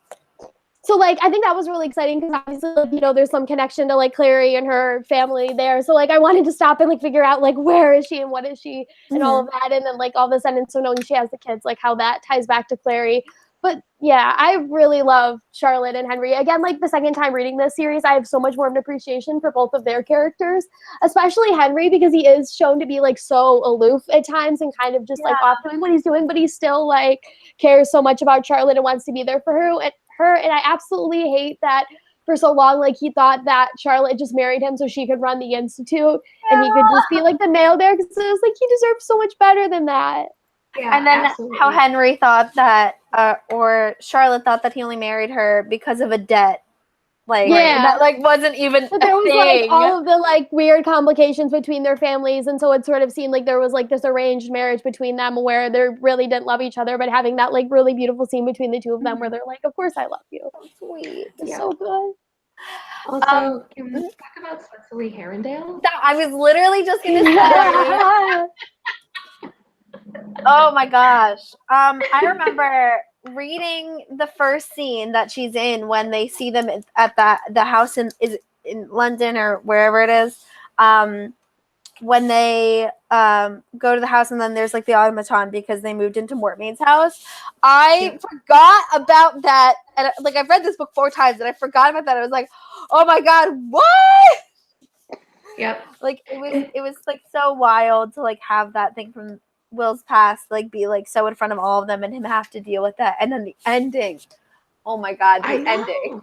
So, like, I think that was really exciting because obviously, like, you know, there's some connection to, like, Clare and her family there. So, like, I wanted to stop and, like, figure out, like, where is she and what is she and all of that. And then, like, all of a sudden, so knowing she has the kids, like, how that ties back to Clare. But, yeah, I really love Charlotte and Henry. Again, like, the second time reading this series, I have so much more of an appreciation for both of their characters, especially Henry, because he is shown to be, like, so aloof at times and kind of just, like, off doing what he's doing, but he still, like, cares so much about Charlotte and wants to be there for her. And I absolutely hate that for so long, like, he thought that Charlotte just married him so she could run the institute and he could just be, like, the male there, because it was like, he deserved so much better than that. Yeah, And then absolutely. how Henry thought that, or Charlotte thought that he only married her because of a debt. Like, Yeah. that like wasn't even But there a was thing. like all of the like weird complications between their families, and so it sort of seemed like there was like this arranged marriage between them where they really didn't love each other, but having that like really beautiful scene between the two of them where they're like, "Of course I love you." Sweet. It's Yeah. so good. Also, can we talk about Cecily Herondale? I was literally just gonna say. Oh my gosh. I remember reading the first scene that she's in when they see them at the house in London or wherever it is. When they go to the house and then there's like the automaton because they moved into Mortmain's house. I forgot about that, and like I've read this book 4 times and I forgot about that. I was like, oh my god, what? Yep. Like it was like so wild to like have that thing from Will's past like be like so in front of all of them and him have to deal with that, and then the ending. Oh my god, the ending.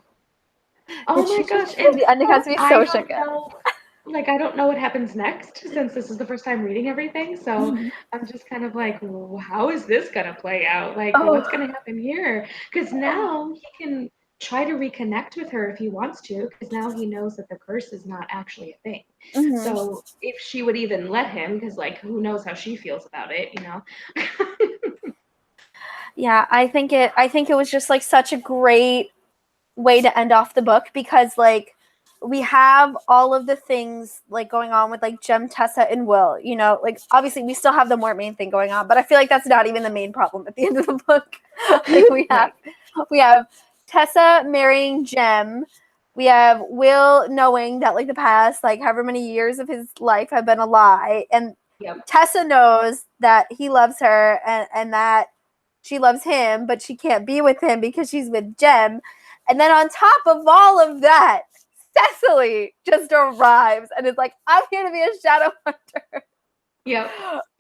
Oh my gosh. The ending has to be so shook up. I don't know what happens next since this is the first time reading everything. So I'm just kind of like, well, how is this going to play out? Like, what's going to happen here? Because now he can try to reconnect with her if he wants to, because now he knows that the curse is not actually a thing. Mm-hmm. So if she would even let him, because like, who knows how she feels about it, you know? Yeah, I think it was just like such a great way to end off the book because like we have all of the things like going on with like Jem, Tessa, and Will, you know, like obviously we still have the Mortmain thing going on, but I feel like that's not even the main problem at the end of the book. Like we have Tessa marrying Jem. We have Will knowing that like the past, like however many years of his life have been a lie. And Tessa knows that he loves her and that she loves him, but she can't be with him because she's with Jem. And then on top of all of that, Cecily just arrives and is like, I'm here to be a Shadowhunter. Yep.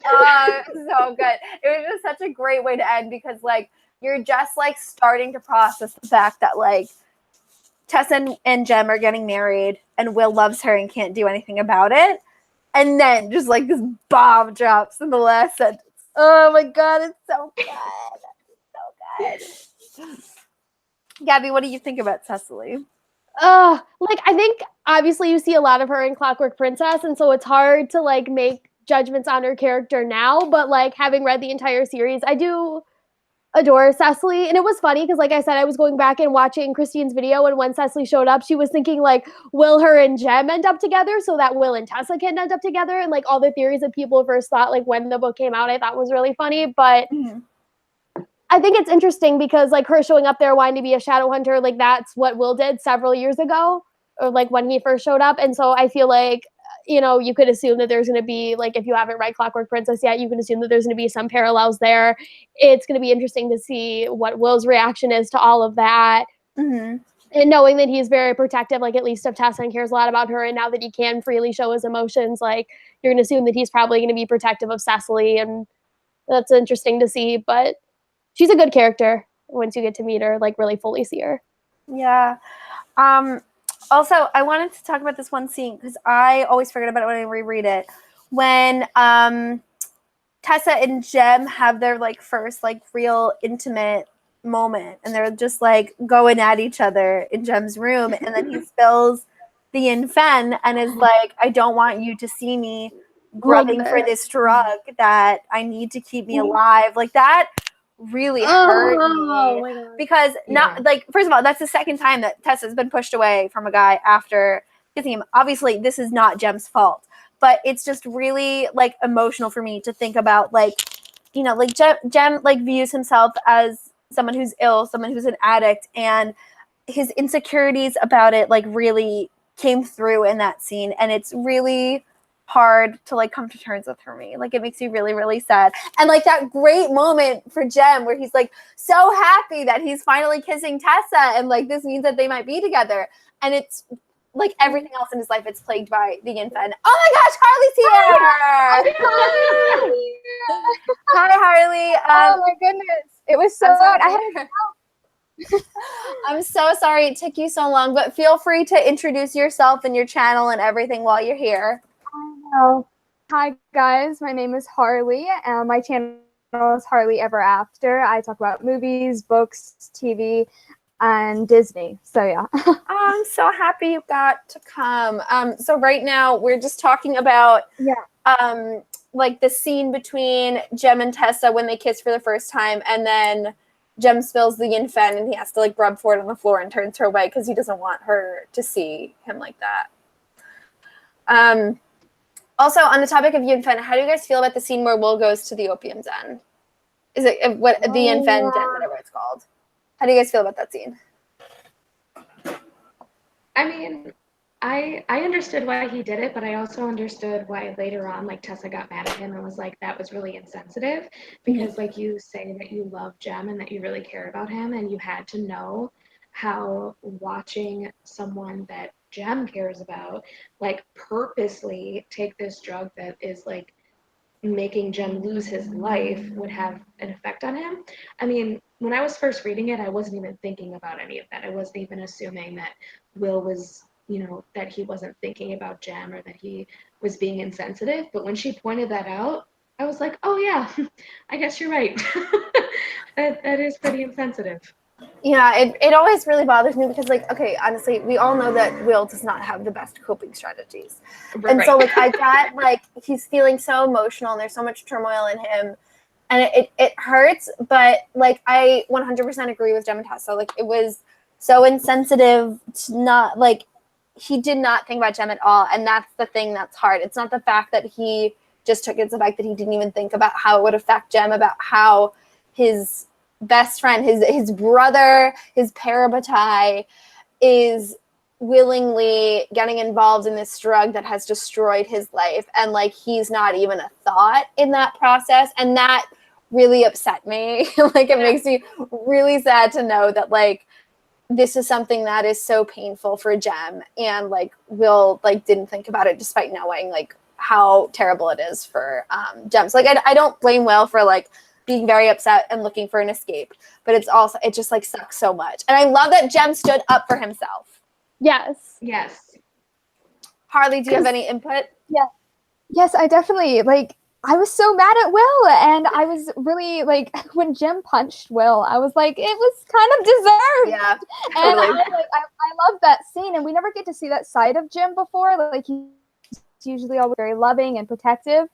So good. It was just such a great way to end because like you're just like starting to process the fact that like Tessa and Jem are getting married and Will loves her and can't do anything about it. And then just like this bomb drops in the last sentence. Oh my god, it's so good. It's so good. Gabby, what do you think about Cecily? Like I think obviously you see a lot of her in Clockwork Princess, and so it's hard to like make judgments on her character now, but like having read the entire series, I do adore Cecily. And it was funny because like I said, I was going back and watching Christine's video, and when Cecily showed up, she was thinking like, will her and Jem end up together so that Will and Tessa can end up together? And like all the theories that people first thought like when the book came out, I thought was really funny. But I think it's interesting because like her showing up there wanting to be a Shadowhunter, like that's what Will did several years ago, or like when he first showed up. And so I feel like, you know, you could assume that there's going to be, like, if you haven't read Clockwork Princess yet, you can assume that there's going to be some parallels there. It's going to be interesting to see what Will's reaction is to all of that. And knowing that he's very protective, like at least of Tessa, and cares a lot about her. And now that he can freely show his emotions, like you're going to assume that he's probably going to be protective of Cecily. And that's interesting to see. But she's a good character once you get to meet her, like really fully see her. Yeah. Also, I wanted to talk about this one scene because I always forget about it when I reread it. When Tessa and Jem have their like first like real intimate moment, and they're just like going at each other in Jem's room, and then he spills the Infen and is like, I don't want you to see me grubbing for this drug that I need to keep me alive. Like that really hurt me because not like, first of all, that's the second time that Tessa's been pushed away from a guy after kissing him. Obviously this is not Jem's fault, but it's just really like emotional for me to think about, like, you know, like Jem like views himself as someone who's ill, someone who's an addict, and his insecurities about it like really came through in that scene, and it's really hard to like come to terms with for me. Like it makes you really, really sad. And like that great moment for Jem where he's like so happy that he's finally kissing Tessa, and like this means that they might be together. And it's like everything else in his life, it's plagued by the Infen. Oh my gosh, Harley's here! Hi, Harley. Oh my goodness, it was so good. I'm so sorry it took you so long, but feel free to introduce yourself and your channel and everything while you're here. Hi guys, my name is Harley. My channel is Hardly Ever After. I talk about movies, books, TV, and Disney. So yeah. Oh, I'm so happy you got to come. So right now we're just talking about like the scene between Jem and Tessa when they kiss for the first time, and then Jem spills the yin-fen and he has to like rub for it on the floor and turns her away because he doesn't want her to see him like that. Also, on the topic of yin-fen, how do you guys feel about the scene where Will goes to the opium den? Is it what the yin-fen den, whatever it's called? How do you guys feel about that scene? I mean, I understood why he did it, but I also understood why later on, like, Tessa got mad at him and was like, that was really insensitive, because like you say that you love Jem and that you really care about him, and you had to know how watching someone that Jem cares about, like, purposely take this drug that is like making Jem lose his life would have an effect on him. I mean, when I was first reading it, I wasn't even thinking about any of that. I wasn't even assuming that Will was, that he wasn't thinking about Jem or that he was being insensitive. But when she pointed that out, I was like, oh yeah, I guess you're right. that is pretty insensitive. Yeah, it always really bothers me because, like, okay, honestly, we all know that Will does not have the best coping strategies. Right. And so, like, I got, like, he's feeling so emotional and there's so much turmoil in him. And it hurts, but, like, I 100% agree with Jem and Tessa. Like, it was so insensitive to not, like, he did not think about Jem at all. And that's the thing that's hard. It's not the fact that he just took it, it's the fact that he didn't even think about how it would affect Jem, about how his best friend, his brother, his parabatai is willingly getting involved in this drug that has destroyed his life, and like he's not even a thought in that process, and that really upset me. Like, it makes me really sad to know that like this is something that is so painful for Jem, and like Will like didn't think about it despite knowing like how terrible it is for Jem. So like I don't blame Will for like being very upset and looking for an escape, but it just like sucks so much. And I love that Jem stood up for himself. Yes. Harley, do you have any input? Yeah. Yes, I definitely, like, I was so mad at Will, and I was really, like, when Jem punched Will, I was like, it was kind of deserved. Yeah, And totally. I love that scene, and we never get to see that side of Jem before. Like, he's usually always very loving and protective,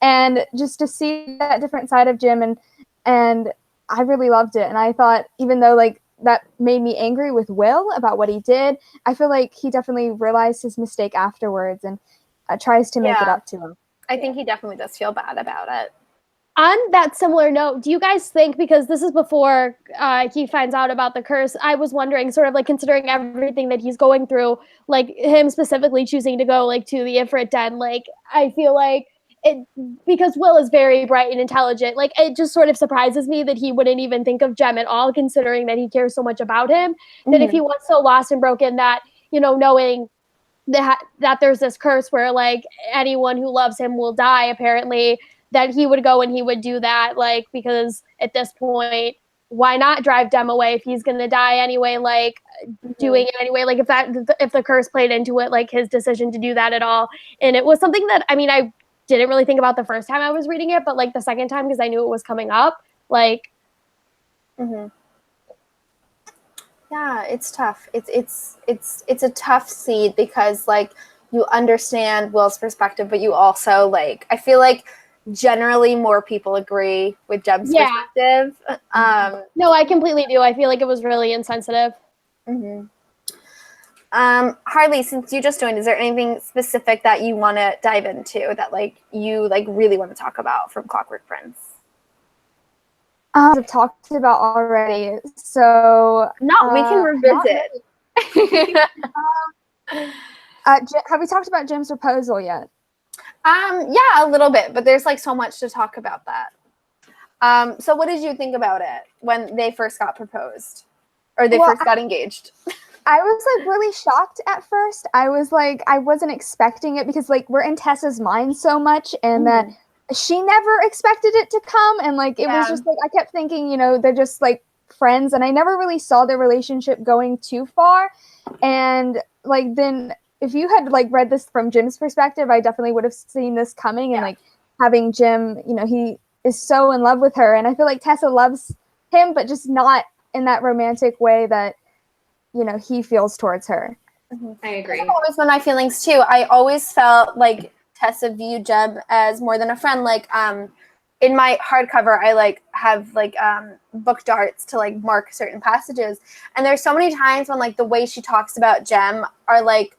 and just to see that different side of Jem, and I really loved it. And I thought, even though, like, that made me angry with Will about what he did, I feel like he definitely realized his mistake afterwards and tries to make it up to him. I think he definitely does feel bad about it. On that similar note, do you guys think, because this is before he finds out about the curse, I was wondering, sort of like considering everything that he's going through, like him specifically choosing to go like to the Ifrit den, like I feel like it, because Will is very bright and intelligent, like it just sort of surprises me that he wouldn't even think of Jem at all, considering that he cares so much about him, that if he was so lost and broken that, knowing that there's this curse where like anyone who loves him will die, apparently, that he would go and he would do that, like, because at this point, why not drive Jem away if he's gonna die anyway, like doing it anyway, like if the curse played into it, like his decision to do that at all. And it was something that, I mean, I didn't really think about the first time I was reading it, but like the second time, because I knew it was coming up, like yeah, it's tough. It's a tough seed because like you understand Will's perspective, but you also like, I feel like generally more people agree with Jem's perspective. No, I completely do. I feel like it was really insensitive. Harley, since you just joined, is there anything specific that you want to dive into that like you like really want to talk about from Clockwork Prince? I've talked about already, so no, we can revisit. Have we talked about Jem's proposal yet? Yeah, a little bit, but there's like so much to talk about that. So what did you think about it when they first got proposed, or they first got engaged? I was like really shocked at first. I was like, I wasn't expecting it because like we're in Tessa's mind so much, and that she never expected it to come, and like it was just like I kept thinking, they're just like friends, and I never really saw their relationship going too far. And like then if you had like read this from Jem's perspective, I definitely would have seen this coming, and like having Jem, is so in love with her, and I feel like Tessa loves him, but just not in that romantic way that, you know, he feels towards her. I agree. That's always been my feelings too. I always felt like Tessa viewed Jem as more than a friend. Like in my hardcover, I like have like book darts to like mark certain passages, and there's so many times when like the way she talks about Jem are like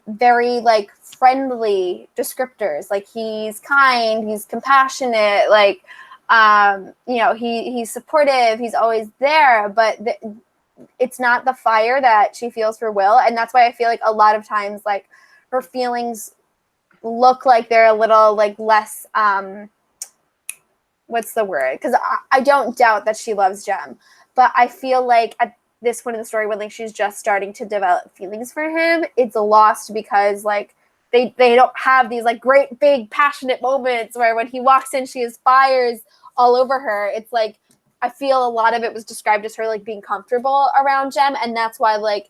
very like friendly descriptors. Like he's kind, he's compassionate, like you know, he's supportive, he's always there, but it's not the fire that she feels for Will. And that's why I feel like a lot of times like her feelings look like they're a little like less what's the word, because I don't doubt that she loves Jem, but I feel like at this point in the story when like she's just starting to develop feelings for him, it's lost because like they don't have these like great big passionate moments where when he walks in she has fires all over her. It's like I feel a lot of it was described as her like being comfortable around Jem, and that's why like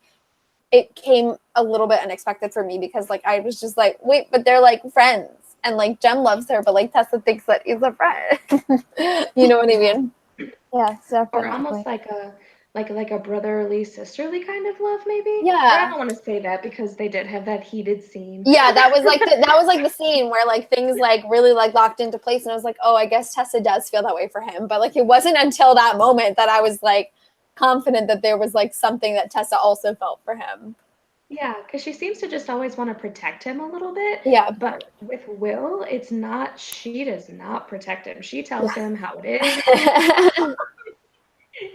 it came a little bit unexpected for me, because like I was just like, wait, but they're like friends, and like Jem loves her, but like Tessa thinks that he's a friend. You know what I mean? Yeah, definitely. Or almost like a brotherly, sisterly kind of love, maybe. Yeah. Or I don't want to say that because they did have that heated scene. Yeah, that was like the scene where like things like really like locked into place, and I was like, oh, I guess Tessa does feel that way for him. But like it wasn't until that moment that I was like confident that there was like something that Tessa also felt for him. Yeah, because she seems to just always want to protect him a little bit. Yeah. But with Will, it's not, she does not protect him. She tells him how it is.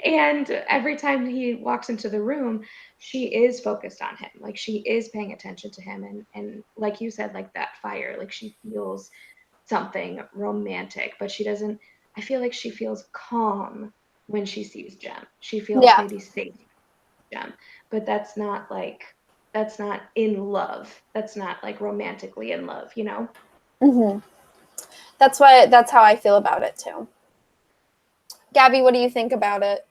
And every time he walks into the room, she is focused on him. Like she is paying attention to him. And like you said, like that fire, like she feels something romantic, but she doesn't, I feel like she feels calm when she sees Jem. She feels maybe safe with Jem, but that's not in love. That's not like romantically in love, you know? Mm-hmm. That's how I feel about it too. Gabby, what do you think about it?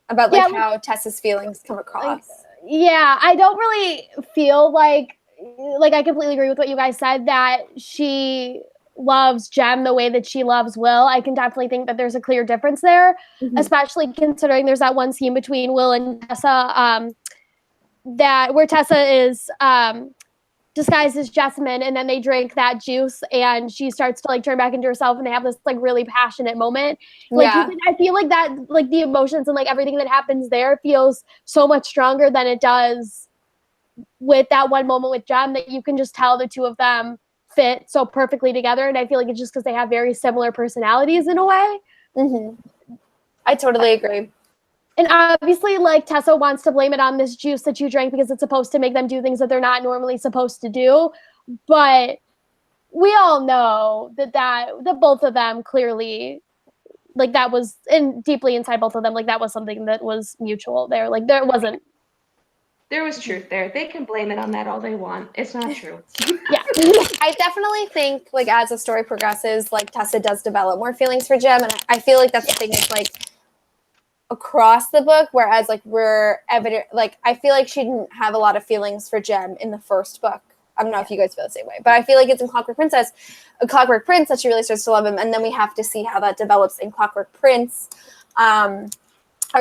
About like how Tessa's feelings come across. Like, yeah, I don't really feel like I completely agree with what you guys said, that she loves Jem the way that she loves Will. I can definitely think that there's a clear difference there, especially considering there's that one scene between Will and Tessa that where Tessa is disguised as Jessamine, and then they drink that juice and she starts to like turn back into herself, and they have this like really passionate moment. Like I feel like that, like the emotions and like everything that happens there feels so much stronger than it does with that one moment with Jem, that you can just tell the two of them fit so perfectly together. And I feel like it's just because they have very similar personalities in a way. I totally agree. And obviously, like, Tessa wants to blame it on this juice that you drank because it's supposed to make them do things that they're not normally supposed to do. But we all know that both of them clearly, like, that was deeply inside both of them. Like, that was something that was mutual there. Like, there was truth there. They can blame it on that all they want. It's not true. Yeah. I definitely think, like, as the story progresses, like, Tessa does develop more feelings for Jem. And I feel like that's the thing is, like, across the book, whereas like we're evident, like I feel like she didn't have a lot of feelings for Jem in the first book. I don't know if you guys feel the same way, but I feel like it's in Clockwork Prince that she really starts to love him, and then we have to see how that develops in Clockwork Prince, or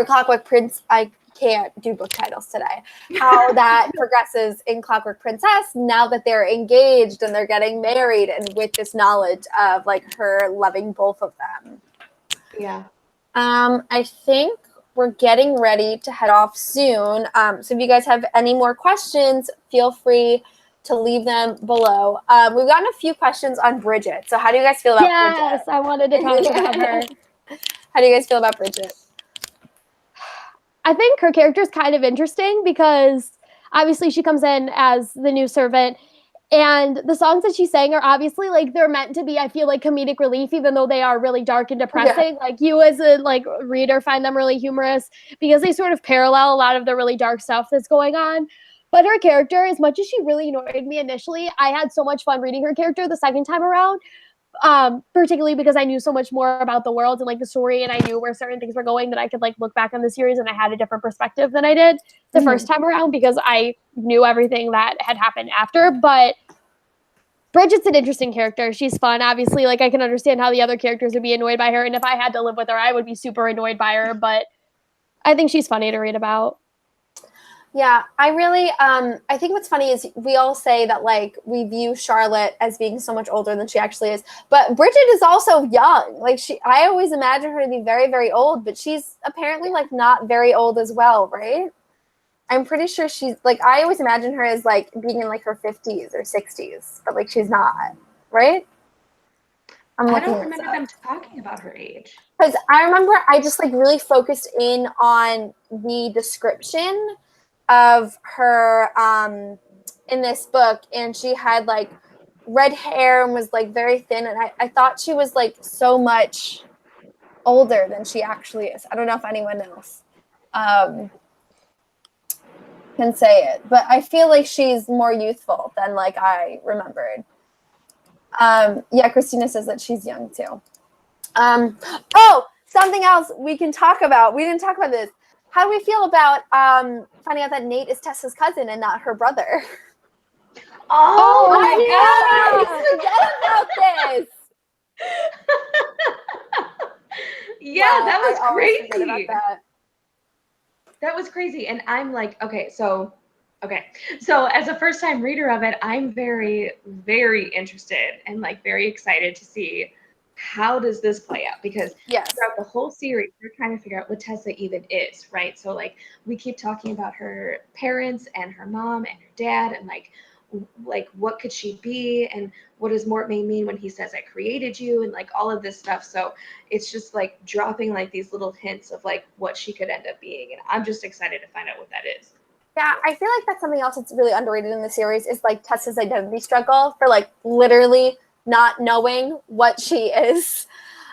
Clockwork Prince. I can't do book titles today. How that progresses in Clockwork Princess now that they're engaged and they're getting married, and with this knowledge of like her loving both of them. Yeah. I think we're getting ready to head off soon. So if you guys have any more questions, feel free to leave them below. We've gotten a few questions on Bridget. So how do you guys feel about Bridget? Yes, I wanted to talk about her. How do you guys feel about Bridget? I think her character is kind of interesting because obviously she comes in as the new servant, and the songs that she's sang are obviously like they're meant to be, I feel like, comedic relief, even though they are really dark and depressing. Like you as a like reader find them really humorous because they sort of parallel a lot of the really dark stuff that's going on. But her character, as much as she really annoyed me initially, I had so much fun reading her character the second time around. Particularly because I knew so much more about the world and like the story, and I knew where certain things were going, that I could like look back on the series and I had a different perspective than I did the first time around because I knew everything that had happened after. But Bridget's an interesting character. She's fun. Obviously, like I can understand how the other characters would be annoyed by her, and if I had to live with her, I would be super annoyed by her. But I think she's funny to read about. Yeah, I really, I think what's funny is we all say that, like, we view Charlotte as being so much older than she actually is. But Bridget is also young. Like, I always imagine her to be very, very old, but she's apparently, like, not very old as well, right? I'm pretty sure she's, like, I always imagine her as, like, being in, like, her 50s or 60s, but, like, she's not, right? I don't remember them talking about her age. Because I remember I just, like, really focused in on the description of her in this book, and she had like red hair and was like very thin, and I thought she was like so much older than she actually is. I don't know if anyone else can say it, but I feel like she's more youthful than like I remembered. Yeah, Christina says that she's young too. Oh, something else we can talk about. We didn't talk about this. How do we feel about finding out that Nate is Tessa's cousin and not her brother? Oh my God! Forget about this. Yeah, Wow, that was I always crazy. forget about that. That was crazy, and I'm like, okay, so as a first-time reader of it, I'm very, very interested and like very excited to see how does this play out, because throughout the whole series we're trying to figure out what Tessa even is, right? So like we keep talking about her parents and her mom and her dad, and like what could she be, and what does Mortmain mean when he says I created you, and like all of this stuff. So it's just like dropping like these little hints of like what she could end up being, and I'm just excited to find out what that is. Yeah, I feel like that's something else that's really underrated in the series is like Tessa's identity struggle for like literally not knowing what she is.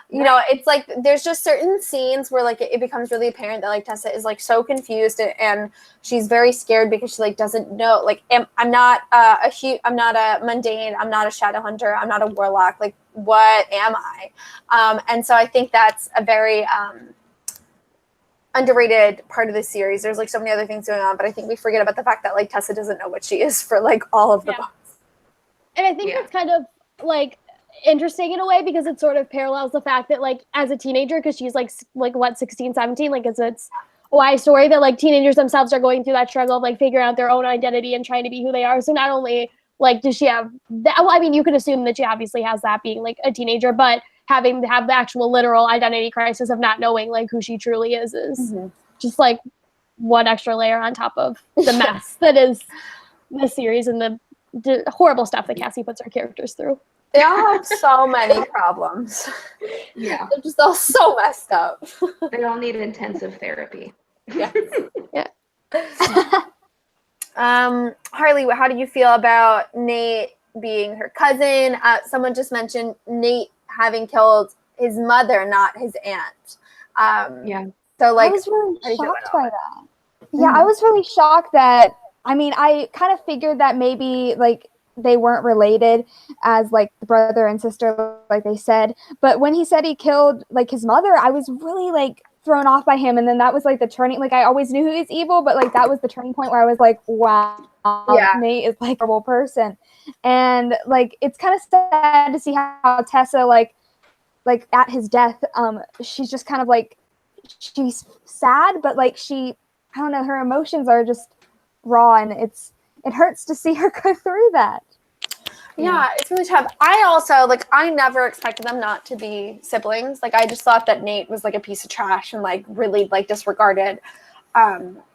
You know, it's like there's just certain scenes where like it becomes really apparent that like Tessa is like so confused, and she's very scared because she like doesn't know, like I'm not I'm not a mundane, I'm not a Shadowhunter, I'm not a warlock, like what am I? And so I think that's a very underrated part of the series. There's like so many other things going on, but I think we forget about the fact that like Tessa doesn't know what she is for like all of the books. And I think that's kind of like interesting in a way, because it sort of parallels the fact that like as a teenager, because she's like what, 16, 17, like it's a why story that like teenagers themselves are going through that struggle of like figuring out their own identity and trying to be who they are. So not only like does she have that, well, I mean, you could assume that she obviously has that being like a teenager, but having to have the actual literal identity crisis of not knowing like who she truly is just like one extra layer on top of the mess that is the series and the horrible stuff that Cassie puts her characters through. They all have so many problems. Yeah. They're just all so messed up. They all need intensive therapy. Yeah. Harley, how do you feel about Nate being her cousin? Someone just mentioned Nate having killed his mother, not his aunt. So like I was really shocked by that. Yeah, I was really shocked that, I mean, I kind of figured that maybe like they weren't related as like the brother and sister, like they said. But when he said he killed like his mother, I was really like thrown off by him. And then that was like the turning, like I always knew he was evil, but like that was the turning point where I was like, wow, Nate is like a horrible person. And like, it's kind of sad to see how Tessa like at his death, she's just kind of like, she's sad, but like I don't know, her emotions are just raw, and it hurts to see her go through that. Yeah, it's really tough. I also, like, I never expected them not to be siblings. Like, I just thought that Nate was, like, a piece of trash and, like, really, like, disregarded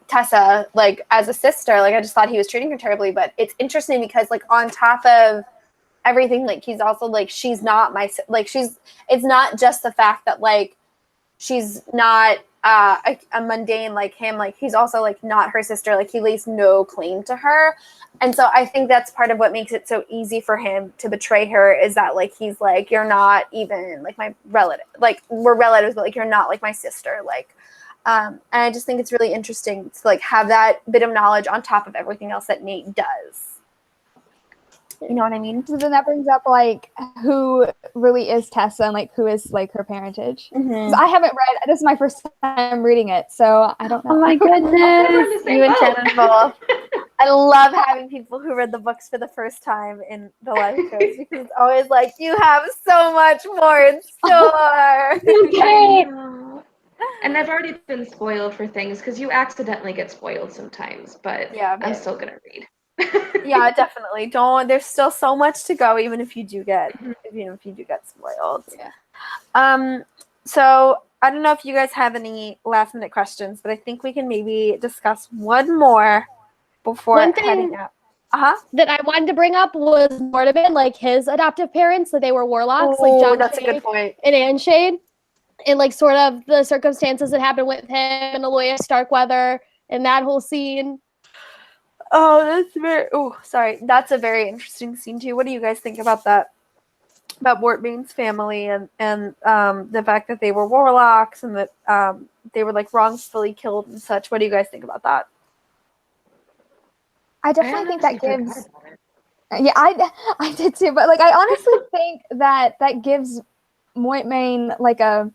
Tessa, like, as a sister. Like, I just thought he was treating her terribly. But it's interesting because, like, on top of everything, like, he's also, like, she's not my, like, it's not just the fact that, like, she's not a mundane like him, like he's also like not her sister, like he lays no claim to her. And so I think that's part of what makes it so easy for him to betray her, is that like he's like, you're not even like my relative, like we're relatives, but like you're not like my sister, like and I just think it's really interesting to like have that bit of knowledge on top of everything else that Nate does. You know what I mean? So then that brings up like who really is Tessa and like who is like her parentage. I haven't read. This is my first time reading it, so I don't know. Oh my goodness! You and Shannon both. I love having people who read the books for the first time in the live shows because it's always like, you have so much more in store. Okay. And I've already been spoiled for things because you accidentally get spoiled sometimes, but Yeah, I'm still gonna read. yeah, definitely. Don't. There's still so much to go, even if you do get spoiled. Yeah. So I don't know if you guys have any last minute questions, but I think we can maybe discuss one more before One thing heading out. Uh-huh. that I wanted to bring up was Mortimer, like his adoptive parents, that they were warlocks, like Oh, John that's a Shade good point. and Anne Shade, and like sort of the circumstances that happened with him and Aloya Starkweather and that whole scene. Oh, that's a very interesting scene too. What do you guys think about that? About Bane's family and the fact that they were warlocks and that they were like wrongfully killed and such. What do you guys think about that? I definitely think that honestly gives. forgot about it. Yeah, I did too, but like I honestly think that gives Mortmain like a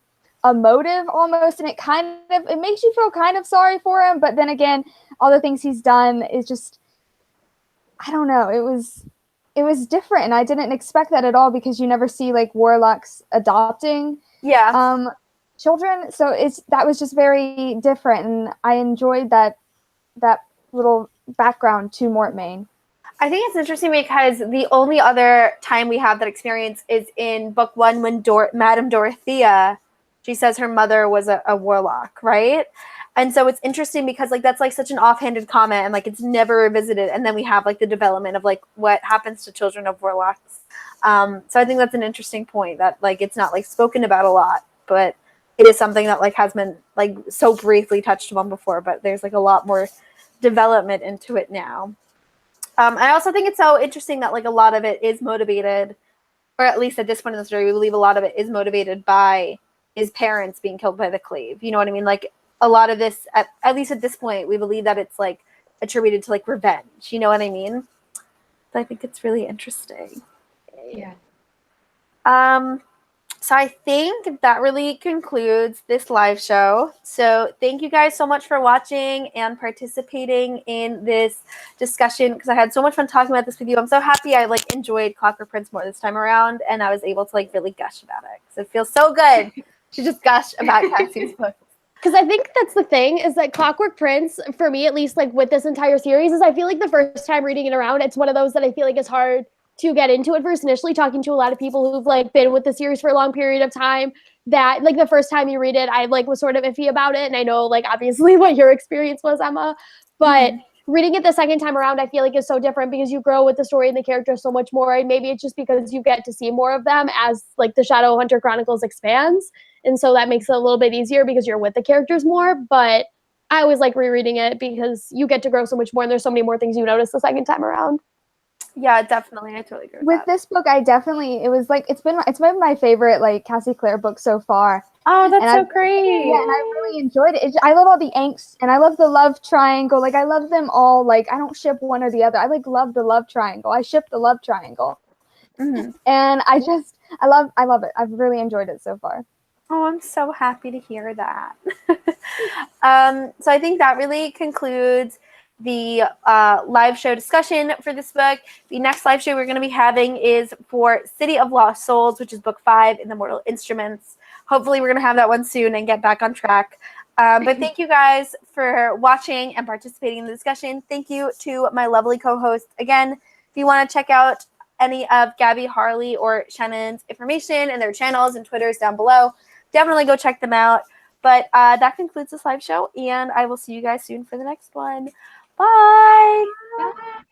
motive almost, and it makes you feel kind of sorry for him, but then again, all the things he's done is just, I don't know, it was different, and I didn't expect that at all because you never see like warlocks adopting children, so that was just very different, and I enjoyed that little background to Mortmain. I think it's interesting because the only other time we have that experience is in book 1 when Madame Dorothea, she says her mother was a warlock, right? And so it's interesting because like that's like such an offhanded comment and like it's never revisited. And then we have like the development of like what happens to children of warlocks. So I think that's an interesting point that like it's not like spoken about a lot, but it is something that like has been like so briefly touched on before, but there's like a lot more development into it now. I also think it's so interesting that like a lot of it is motivated, or at least at this point in the story, we believe a lot of it is motivated by his parents being killed by the Clave. You know what I mean? Like a lot of this, at least at this point, we believe that it's like attributed to like revenge. You know what I mean? So I think it's really interesting. Yeah. So I think that really concludes this live show. So thank you guys so much for watching and participating in this discussion because I had so much fun talking about this with you. I'm so happy I like enjoyed Clockwork Prince more this time around and I was able to like really gush about it because it feels so good to just gush about Cassie's book. Because I think that's the thing is that Clockwork Prince, for me at least, like with this entire series, is I feel like the first time reading it around, it's one of those that I feel like is hard to get into at first initially, talking to a lot of people who've like been with the series for a long period of time, that like the first time you read it, I like was sort of iffy about it. And I know like obviously what your experience was, Emma, but reading it the second time around, I feel like is so different because you grow with the story and the characters so much more. And maybe it's just because you get to see more of them as like the Shadowhunter Chronicles expands. And so that makes it a little bit easier because you're with the characters more. But I always like rereading it because you get to grow so much more and there's so many more things you notice the second time around. Yeah, definitely. I totally agree with that. This book, it's been my favorite like Cassie Clare book so far. Oh, that's so great. Yeah, and I really enjoyed it. I love all the angst and I love the love triangle. Like I love them all. Like I don't ship one or the other. I like love the love triangle. I ship the love triangle. Mm-hmm. And I love it. I've really enjoyed it so far. Oh, I'm so happy to hear that. So I think that really concludes the live show discussion for this book. The next live show we're going to be having is for City of Lost Souls, which is book 5 in the Mortal Instruments. Hopefully we're going to have that one soon and get back on track. But thank you guys for watching and participating in the discussion. Thank you to my lovely co-hosts. Again, if you want to check out any of Gabby, Harley, or Shannon's information and their channels and Twitters down below, definitely go check them out. But that concludes this live show, and I will see you guys soon for the next one. Bye! Bye.